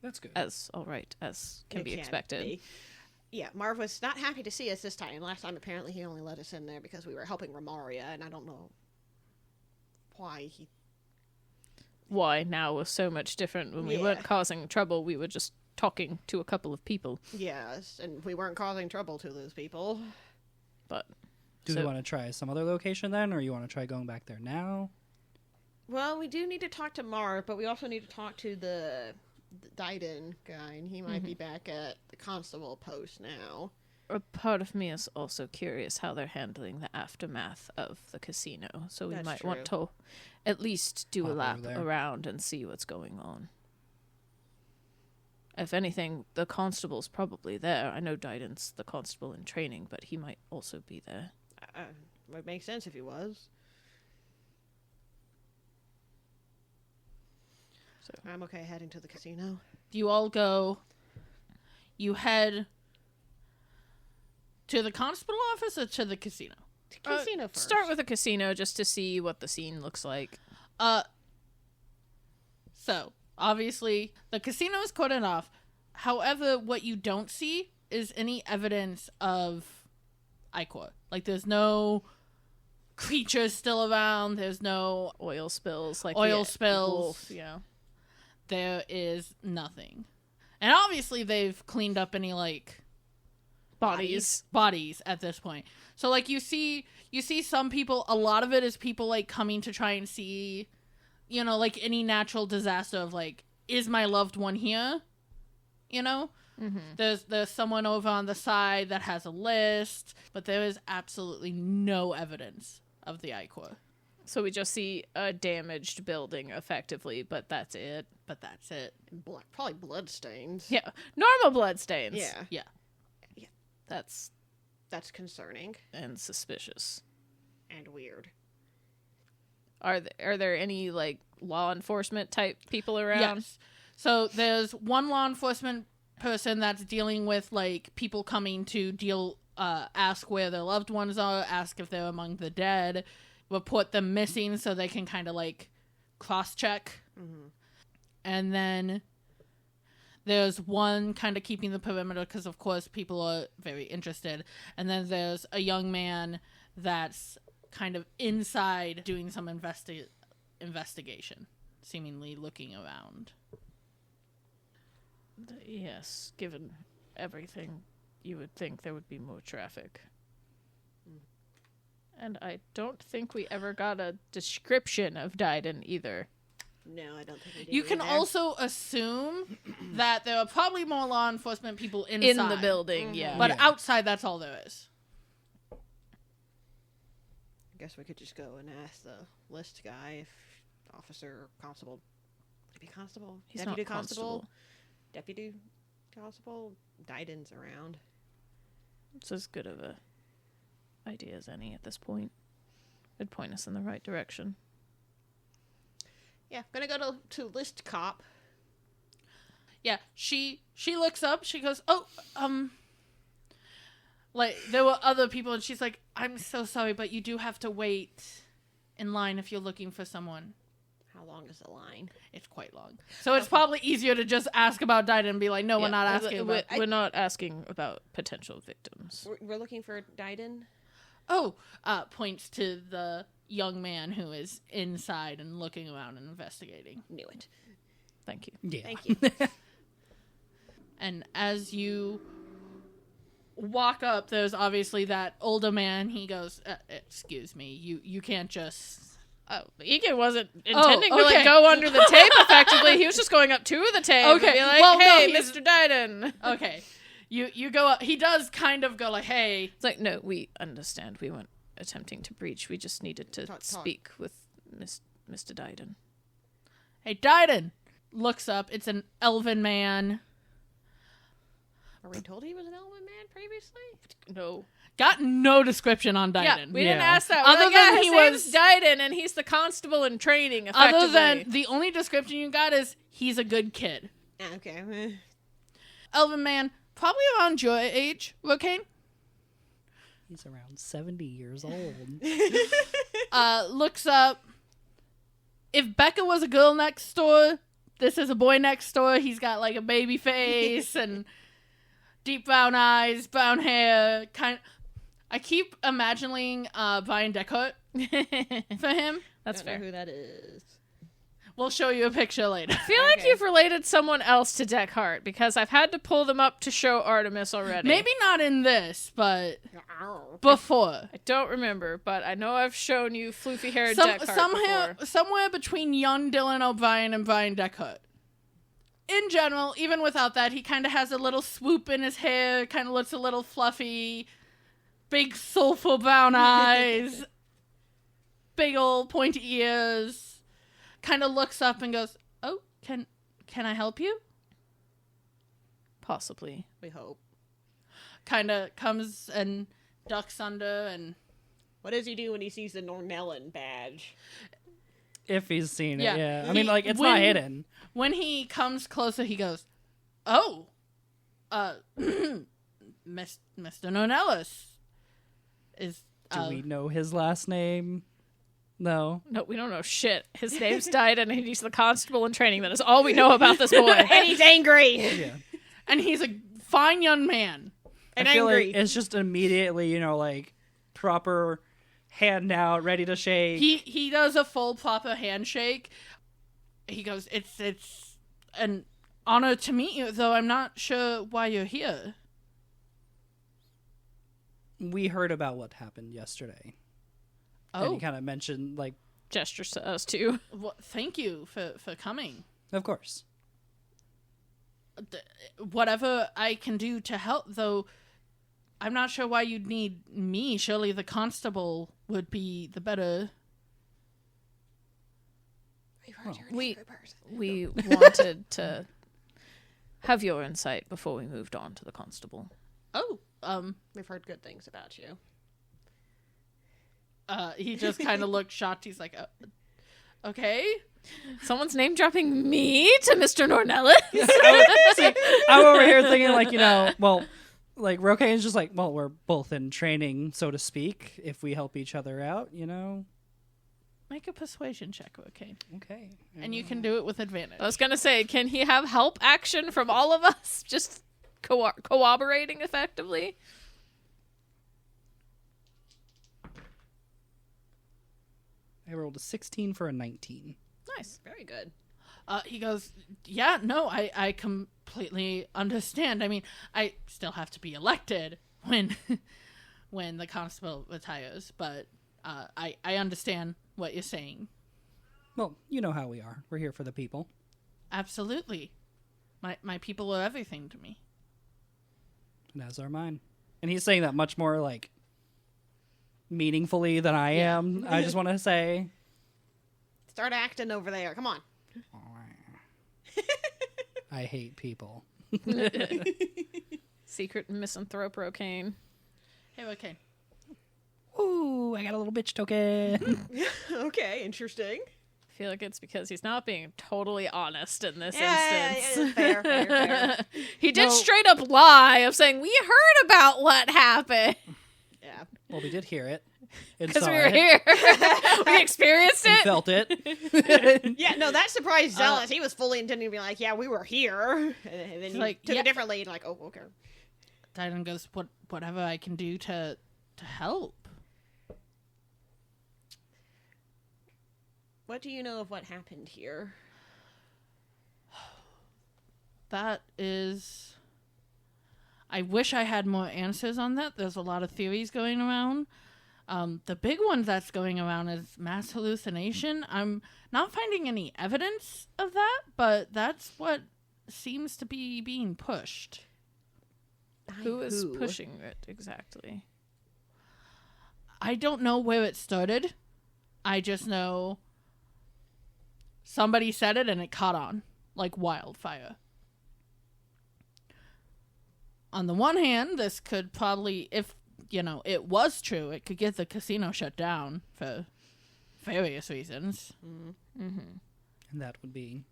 Speaker 2: That's good.
Speaker 3: As all right as can be expected.
Speaker 4: Yeah, Marv was not happy to see us this time. Last time, apparently, he only let us in there because we were helping Romaria, and I don't know why he...
Speaker 3: Why now was so much different. When we weren't causing trouble, we were just talking to a couple of people.
Speaker 4: Yes, and we weren't causing trouble to those people.
Speaker 3: But
Speaker 2: do we want to try some other location then, or you want to try going back there now?
Speaker 4: Well, we do need to talk to Marv, but we also need to talk to the Dyden guy, and he might be back at the constable post now.
Speaker 3: A part of me is also curious how they're handling the aftermath of the casino, so we might want to at least do a lap around and see what's going on. If anything, the constable's probably there. I know Dyden's the constable in training, but he might also be there.
Speaker 4: Would make sense if he was. So I'm okay heading to the casino.
Speaker 1: You all go. You head to the constable office or to the casino?
Speaker 4: Casino first.
Speaker 3: Start with the casino just to see what the scene looks like.
Speaker 1: So, obviously, the casino is cordoned off. However, what you don't see is any evidence of Ichor. Like, there's no creatures still around. There's no
Speaker 3: oil spills. Like
Speaker 1: oil spills.
Speaker 3: Wolf, yeah.
Speaker 1: There is nothing. And obviously, they've cleaned up any, like... Bodies at this point. So, like, you see some people, a lot of it is people, like, coming to try and see, you know, like, any natural disaster of, like, is my loved one here? You know? Mm-hmm. There's someone over on the side that has a list, but there is absolutely no evidence of the Ichor.
Speaker 3: So we just see a damaged building, effectively, but that's it.
Speaker 4: Probably bloodstains.
Speaker 3: Yeah. Normal bloodstains.
Speaker 1: Yeah.
Speaker 4: That's concerning.
Speaker 3: And suspicious.
Speaker 4: And weird.
Speaker 3: Are there any, like, law enforcement type people around?
Speaker 1: Yes. So there's one law enforcement person that's dealing with, like, people coming to ask where their loved ones are, ask if they're among the dead, report them missing so they can kind of, like, cross-check. Mm-hmm. And then there's one kind of keeping the perimeter because, of course, people are very interested. And then there's a young man that's kind of inside doing some investigation, seemingly looking around.
Speaker 3: Yes, given everything, you would think there would be more traffic. And I don't think we ever got a description of Dyden either.
Speaker 4: No, I don't think we did.
Speaker 1: You can also assume that there are probably more law enforcement people inside.
Speaker 3: In the building, yeah.
Speaker 1: But outside, that's all there is.
Speaker 4: I guess we could just go and ask the list guy if officer, constable. Would it be constable?
Speaker 3: He's
Speaker 4: Deputy
Speaker 3: not
Speaker 4: constable. Deputy constable. Dyden's around.
Speaker 3: It's as good of a idea as any at this point. It'd point us in the right direction.
Speaker 4: Yeah, gonna go to list cop.
Speaker 1: Yeah, she looks up. She goes, "Oh, like there were other people," and she's like, "I'm so sorry, but you do have to wait in line if you're looking for someone."
Speaker 4: How long is the line?
Speaker 1: It's quite long, so it's probably easier to just ask about Dyden and be like, "No, we're not asking about."
Speaker 3: We're not asking about potential victims.
Speaker 4: We're looking for Dyden.
Speaker 1: Oh, points to the young man who is inside and looking around and investigating.
Speaker 4: Knew it.
Speaker 3: Thank you.
Speaker 2: Yeah.
Speaker 4: Thank you.
Speaker 1: And as you walk up, there's obviously that older man. He goes, "Excuse me, you can't just."
Speaker 3: Oh, Egan wasn't intending to like
Speaker 1: okay.
Speaker 3: go under the tape. Effectively, he was just going up to the tape.
Speaker 1: Okay,
Speaker 3: and be like,
Speaker 1: well,
Speaker 3: "Hey,
Speaker 1: no,
Speaker 3: Mr. Dyden."
Speaker 1: Okay. You go up. He does kind of go like, hey.
Speaker 3: It's like, no, we understand. We weren't attempting to breach. We just needed to speak with Mr. Dyden.
Speaker 1: Hey, Dyden! Looks up. It's an elven man.
Speaker 4: Are we told he was an elven man previously?
Speaker 3: No.
Speaker 1: Got no description on Dyden.
Speaker 3: Yeah, we didn't ask that.
Speaker 1: Other than
Speaker 3: his
Speaker 1: he
Speaker 3: name's
Speaker 1: was
Speaker 3: Dyden, and he's the constable in training, effectively.
Speaker 1: Other than the only description you got is he's a good kid.
Speaker 4: Okay.
Speaker 1: Elven man, probably around your age, Rokain.
Speaker 2: He's around 70 years old.
Speaker 1: Looks up. If Becca was a girl next door, this is a boy next door. He's got like a baby face and deep brown eyes, brown hair. I keep imagining Brian Deckert for him.
Speaker 3: That's fair.
Speaker 4: Know who that is?
Speaker 1: We'll show you a picture later.
Speaker 3: I feel like you've related someone else to Deckhart because I've had to pull them up to show Artemis already.
Speaker 1: Maybe not in this, but before.
Speaker 3: I don't remember, but I know I've shown you floofy-haired Deckhart before.
Speaker 1: Somewhere between young Dylan O'Brien and Brian Deckhart. In general, even without that, he kind of has a little swoop in his hair, kind of looks a little fluffy, big soulful brown eyes, big old pointy ears. Kind of looks up and goes, "Oh, can I help you?"
Speaker 3: Possibly.
Speaker 4: We hope.
Speaker 1: Kind of comes and ducks under and...
Speaker 4: What does he do when he sees the Nornellan badge?
Speaker 2: If he's seen it,
Speaker 1: Yeah.
Speaker 2: yeah. I mean, like, it's not hidden.
Speaker 1: When he comes closer, he goes, "Oh, Mr. Nornellis is..."
Speaker 2: Do we know his last name? No.
Speaker 3: No, we don't know shit. His name's Dyden, and he's the constable in training. That is all we know about this boy.
Speaker 4: And he's angry.
Speaker 2: Yeah.
Speaker 1: And he's a fine young man.
Speaker 4: And
Speaker 2: I feel
Speaker 4: angry.
Speaker 2: like it's just immediately, like, proper hand out, ready to shake.
Speaker 1: He does a full proper handshake. He goes, It's an honor to meet you, though I'm not sure why you're here."
Speaker 2: We heard about what happened yesterday.
Speaker 1: Oh,
Speaker 2: And he kind of mentioned, like...
Speaker 3: Gestures to us, too.
Speaker 1: well, thank you for coming.
Speaker 2: Of course.
Speaker 1: Whatever I can do to help, though, I'm not sure why you'd need me. Surely the constable would be the better...
Speaker 3: We wanted to have your insight before we moved on to the constable.
Speaker 1: Oh,
Speaker 4: We've heard good things about you.
Speaker 1: he just kind of looked shocked. He's like, okay.
Speaker 3: Someone's name dropping me to Mr. Nornellis.
Speaker 2: I'm over here thinking, like, well, like, Rokain's just like, well, we're both in training, so to speak, if we help each other out,
Speaker 1: Make a persuasion check, okay?
Speaker 2: Okay.
Speaker 1: And you can do it with advantage.
Speaker 3: I was going to say, can he have help action from all of us? Just cooperating effectively?
Speaker 2: I rolled a 16 for a 19.
Speaker 3: Nice.
Speaker 4: Very good.
Speaker 1: He goes, yeah, no, I completely understand. I mean, I still have to be elected when when the constable retires, but I understand what you're saying.
Speaker 2: Well, you know how we are. We're here for the people.
Speaker 1: Absolutely. My people are everything to me.
Speaker 2: And as are mine. And he's saying that much more, like, meaningfully than I am. I just want to say...
Speaker 4: Start acting over there. Come on.
Speaker 2: I hate people.
Speaker 3: Secret misanthrope Rokain.
Speaker 1: Hey, okay.
Speaker 2: Ooh, I got a little bitch token.
Speaker 4: Okay, interesting.
Speaker 3: I feel like it's because he's not being totally honest in this
Speaker 4: Yeah,
Speaker 3: instance.
Speaker 4: fair.
Speaker 3: He did straight up lie of saying, we heard about what happened.
Speaker 4: Yeah.
Speaker 2: Well, we did hear it.
Speaker 3: Because we were here. We experienced
Speaker 2: and
Speaker 3: it.
Speaker 2: felt it.
Speaker 4: Yeah, no, that surprised Zealous. He was fully intending to be like, yeah, we were here. And then he
Speaker 1: like,
Speaker 4: took
Speaker 1: yeah.
Speaker 4: it differently and like, oh, okay.
Speaker 1: Dylan goes, whatever I can do to help.
Speaker 4: What do you know of what happened here?
Speaker 1: That is... I wish I had more answers on that. There's a lot of theories going around. The big one that's going around is mass hallucination. I'm not finding any evidence of that, but that's what seems to be being pushed.
Speaker 3: Who is pushing it exactly?
Speaker 1: I don't know where it started. I just know somebody said it and it caught on like wildfire. On the one hand, this could probably, if, it was true, it could get the casino shut down for various reasons.
Speaker 2: And that would be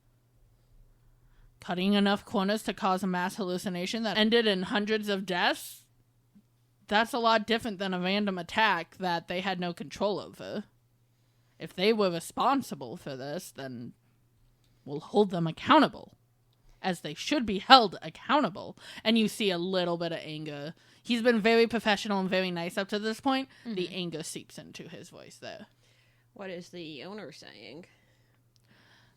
Speaker 1: cutting enough corners to cause a mass hallucination that ended in hundreds of deaths. That's a lot different than a random attack that they had no control over. If they were responsible for this, then we'll hold them accountable, as they should be held accountable. And you see a little bit of anger. He's been very professional and very nice up to this point. Mm-hmm. The anger seeps into his voice there.
Speaker 4: What is the owner saying?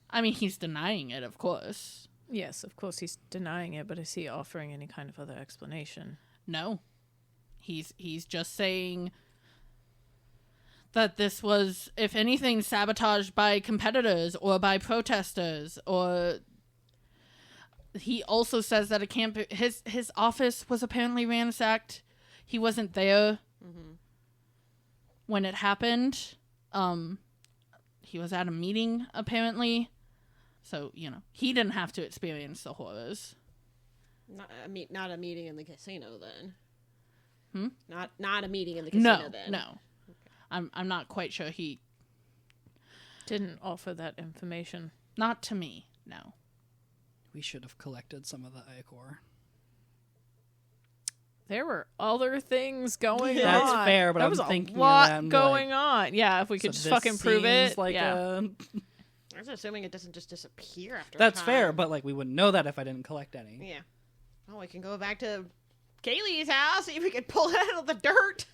Speaker 1: I mean, he's denying it, of course.
Speaker 3: Yes, of course he's denying it, but is he offering any kind of other explanation?
Speaker 1: No. He's just saying that this was, if anything, sabotaged by competitors or by protesters, or he also says that it can't be, his office was apparently ransacked. He wasn't there when it happened. He was at a meeting, apparently. So, he didn't have to experience the horrors.
Speaker 4: Not a meeting in the casino, then. Not a meeting in the casino, then.
Speaker 1: No. Okay. I'm not quite sure he
Speaker 3: didn't offer that information.
Speaker 1: Not to me, no.
Speaker 2: We should have collected some of the ichor.
Speaker 3: There were other things going on.
Speaker 2: That's fair, but
Speaker 3: there
Speaker 2: I'm
Speaker 3: was
Speaker 2: thinking
Speaker 3: a lot
Speaker 2: of them,
Speaker 3: going on. Yeah, if we could just fucking prove it.
Speaker 2: Like
Speaker 3: yeah.
Speaker 4: I was assuming it doesn't just disappear after
Speaker 2: That's
Speaker 4: time.
Speaker 2: fair, but we wouldn't know that if I didn't collect any.
Speaker 4: Yeah. Oh, we can go back to Kaylee's house, see if we can pull it out of the dirt.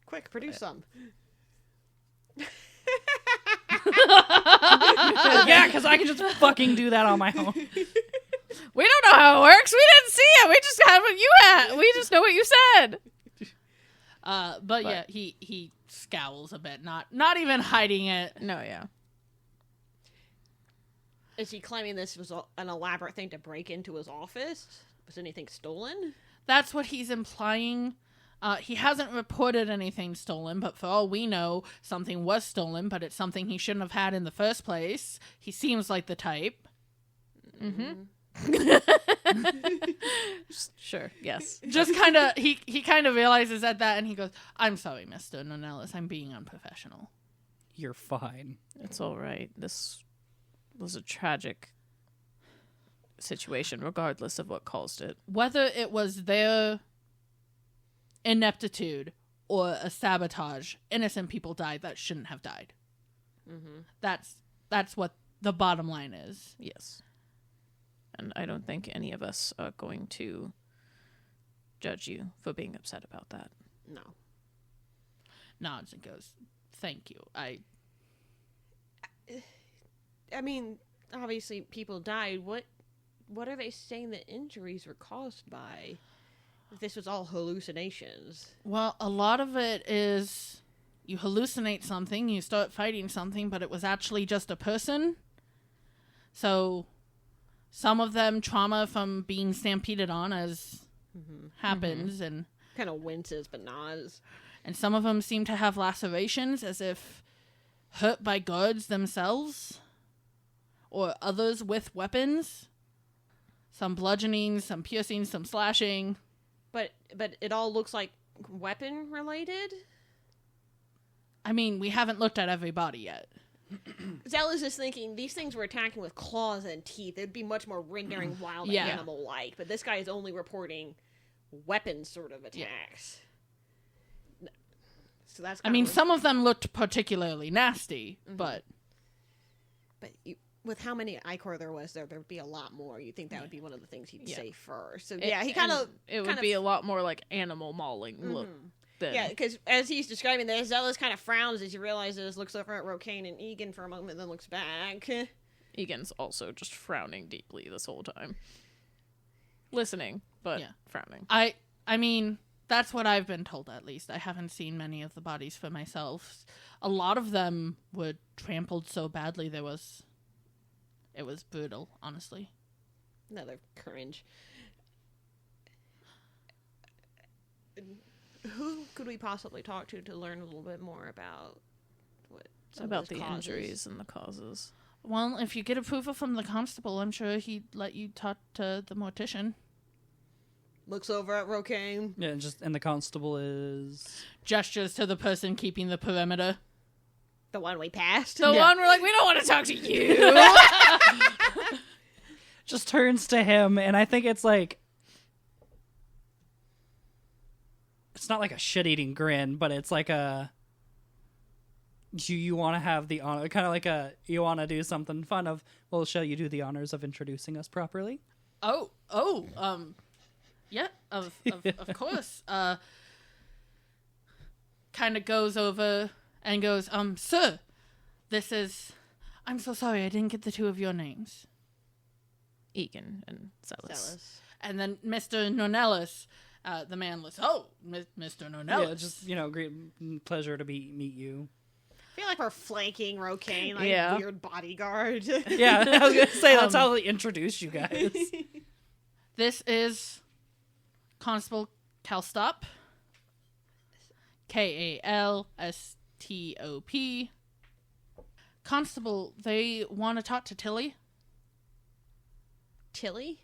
Speaker 4: Quick, produce some.
Speaker 2: Yeah, because I can just fucking do that on my own.
Speaker 3: We don't know how it works. We didn't see it. We just had what you had. We just know what you said.
Speaker 1: But yeah, he scowls a bit, not even hiding it.
Speaker 3: No, yeah.
Speaker 4: Is he claiming this was an elaborate thing to break into his office? Was anything stolen?
Speaker 1: That's what he's implying. He hasn't reported anything stolen, but for all we know, something was stolen, but it's something he shouldn't have had in the first place. He seems like the type.
Speaker 3: Mm-hmm. Sure, yes.
Speaker 1: Just kind of, he kind of realizes at that, and he goes, "I'm sorry, Mr. Nonellis, I'm being unprofessional."
Speaker 2: You're fine.
Speaker 3: It's all right. This was a tragic situation, regardless of what caused it.
Speaker 1: Whether it was their ineptitude or a sabotage, innocent people died that shouldn't have died.
Speaker 4: Mm-hmm.
Speaker 1: That's what the bottom line is.
Speaker 3: Yes. And I don't think any of us are going to judge you for being upset about that.
Speaker 4: No.
Speaker 1: Nods and goes, "Thank you. I
Speaker 4: mean, obviously people died. What are they saying the injuries were caused by? If this was all hallucinations.
Speaker 1: Well, a lot of it is you hallucinate something, you start fighting something, but it was actually just a person. So some of them trauma from being stampeded on, as happens, and
Speaker 4: kind of winces but nods.
Speaker 1: And some of them seem to have lacerations, as if hurt by guards themselves or others with weapons. Some bludgeoning, some piercing, some slashing.
Speaker 4: But it all looks like weapon related?
Speaker 1: I mean, we haven't looked at every body yet.
Speaker 4: Zella's is thinking these things were attacking with claws and teeth. It'd be much more rendering wild and animal-like. But this guy is only reporting weapon sort of attacks. Yeah. So that's.
Speaker 1: I mean, some of them looked particularly nasty, but
Speaker 4: with how many ichor there would be a lot more. You'd think that would be one of the things he'd say first. So he kind of.
Speaker 3: It would be a lot more like animal mauling look.
Speaker 4: Yeah, because as he's describing this, Zealous kind of frowns as he realizes, looks over at Rokain and Egan for a moment, then looks back.
Speaker 3: Egan's also just frowning deeply this whole time. Listening, but frowning.
Speaker 1: I mean, that's what I've been told, at least. I haven't seen many of the bodies for myself. A lot of them were trampled so badly it was brutal, honestly.
Speaker 4: Another cringe. Who could we possibly talk to learn a little bit more about what
Speaker 3: About the injuries and the causes.
Speaker 1: Well, if you get approval from the constable, I'm sure he'd let you talk to the mortician.
Speaker 4: Looks over at Rokain.
Speaker 2: Yeah, and the constable is...
Speaker 1: Gestures to the person keeping the perimeter.
Speaker 4: The one we passed.
Speaker 3: The one we're like, we don't want to talk to you.
Speaker 2: Just turns to him, and I think it's like... It's not like a shit-eating grin, but it's like a... You want to have the honor... Kind of like a... You want to do something fun of... Well, shall you do the honors of introducing us properly?
Speaker 1: Yeah, of course. Kind of goes over and goes, sir, this is... I'm so sorry, I didn't get the two of your names.
Speaker 3: Egan and Zealous.
Speaker 1: And then Mr. Nornellis, the man lists, Mr. Nornellis.
Speaker 2: Yeah, just, great pleasure to meet you.
Speaker 4: I feel like we're flanking Rokain, weird bodyguard.
Speaker 2: Yeah, I was going to say, that's how they introduce you guys.
Speaker 1: This is Constable Kalstop. Kalstop. Constable, they want to talk to Tilly.
Speaker 4: Tilly?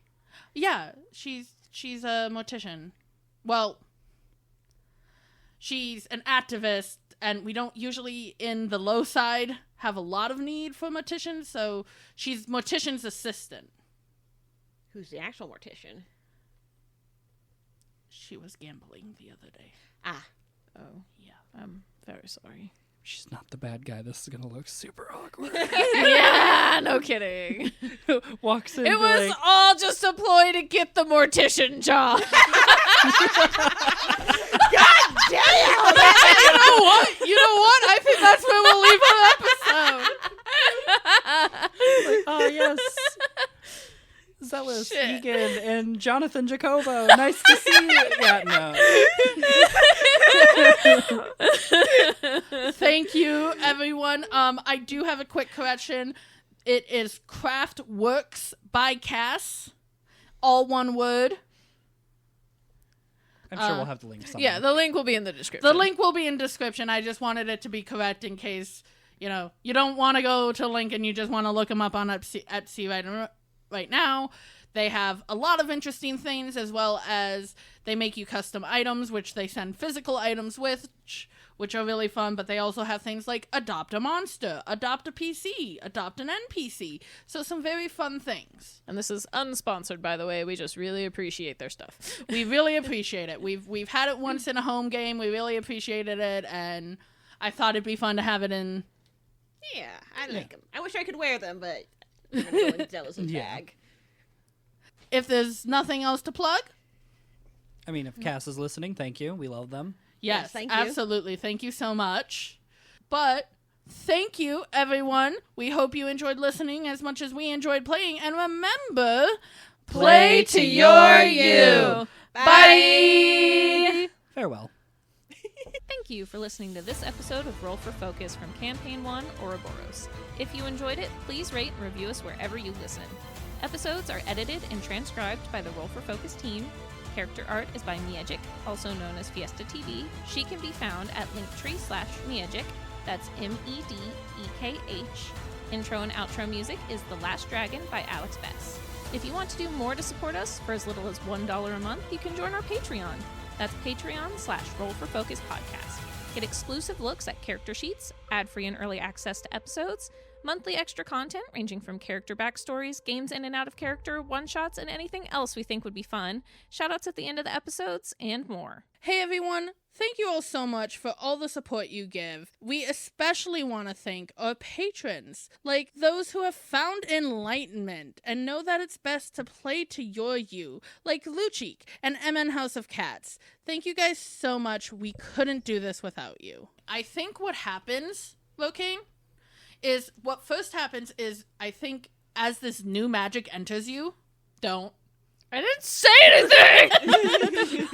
Speaker 1: Yeah, she's a mortician. Well, she's an activist, and we don't usually, in the low side, have a lot of need for morticians, so she's mortician's assistant.
Speaker 4: Who's the actual mortician?
Speaker 1: She was gambling the other day.
Speaker 4: Ah.
Speaker 3: Oh.
Speaker 1: Yeah.
Speaker 3: I'm very sorry.
Speaker 2: She's not the bad guy. This is going to look super awkward.
Speaker 3: Yeah, no kidding.
Speaker 2: Walks in.
Speaker 3: It was all just a ploy to get the mortician job.
Speaker 4: God damn!
Speaker 1: You know what? I think that's where we'll leave our episode.
Speaker 2: Oh, yes. Zealous,
Speaker 3: Shit.
Speaker 2: Egan, and Jonathan Jacobo. Nice to see you. Yeah, no.
Speaker 1: Thank you, everyone. I do have a quick correction. It is Craft Works by Cass. All one word.
Speaker 2: I'm sure we'll have the link somewhere.
Speaker 3: Yeah, the link will be in the description.
Speaker 1: The link will be in description. I just wanted it to be correct in case, you don't want to go to link and you just want to look them up on Etsy right now. They have a lot of interesting things, as well as they make you custom items, which they send physical items with, which are really fun. But they also have things like adopt a monster, adopt a PC, adopt an NPC. So some very fun things.
Speaker 3: And this is unsponsored, by the way. We just really appreciate their stuff.
Speaker 1: We really appreciate it. We've had it once in a home game. We really appreciated it, and I thought it'd be fun to have it in.
Speaker 4: Yeah, I like them. I wish I could wear them, but I'm going to go in Zealous' bag.
Speaker 1: If there's nothing else to plug.
Speaker 2: I mean, if Cass is listening, thank you. We love them.
Speaker 1: Yes,
Speaker 4: thank you.
Speaker 1: Absolutely. Thank you so much. But thank you, everyone. We hope you enjoyed listening as much as we enjoyed playing. And remember, play to your you. Bye.
Speaker 2: Farewell.
Speaker 3: Thank you for listening to this episode of Roll for Focus from Campaign 1, Ouroboros. If you enjoyed it, please rate and review us wherever you listen. Episodes are edited and transcribed by the Roll for Focus team. Character art is by Miajic, also known as Fiesta TV. She can be found at linktree/Miajic. That's MEDEKH. Intro and outro music is The Last Dragon by Alex Bess. If you want to do more to support us, for as little as $1 a month, you can join our Patreon. That's Patreon/Roll for Focus podcast. Get exclusive looks at character sheets, ad-free and early access to episodes, monthly extra content ranging from character backstories, games in and out of character, one-shots, and anything else we think would be fun, shoutouts at the end of the episodes, and more.
Speaker 1: Hey, everyone. Thank you all so much for all the support you give. We especially want to thank our patrons, like those who have found enlightenment and know that it's best to play to your you, like Luchik and MN House of Cats. Thank you guys so much. We couldn't do this without you. I think what happens, Rokain, is what first happens is I think as this new magic enters you, don't.
Speaker 3: I didn't say anything!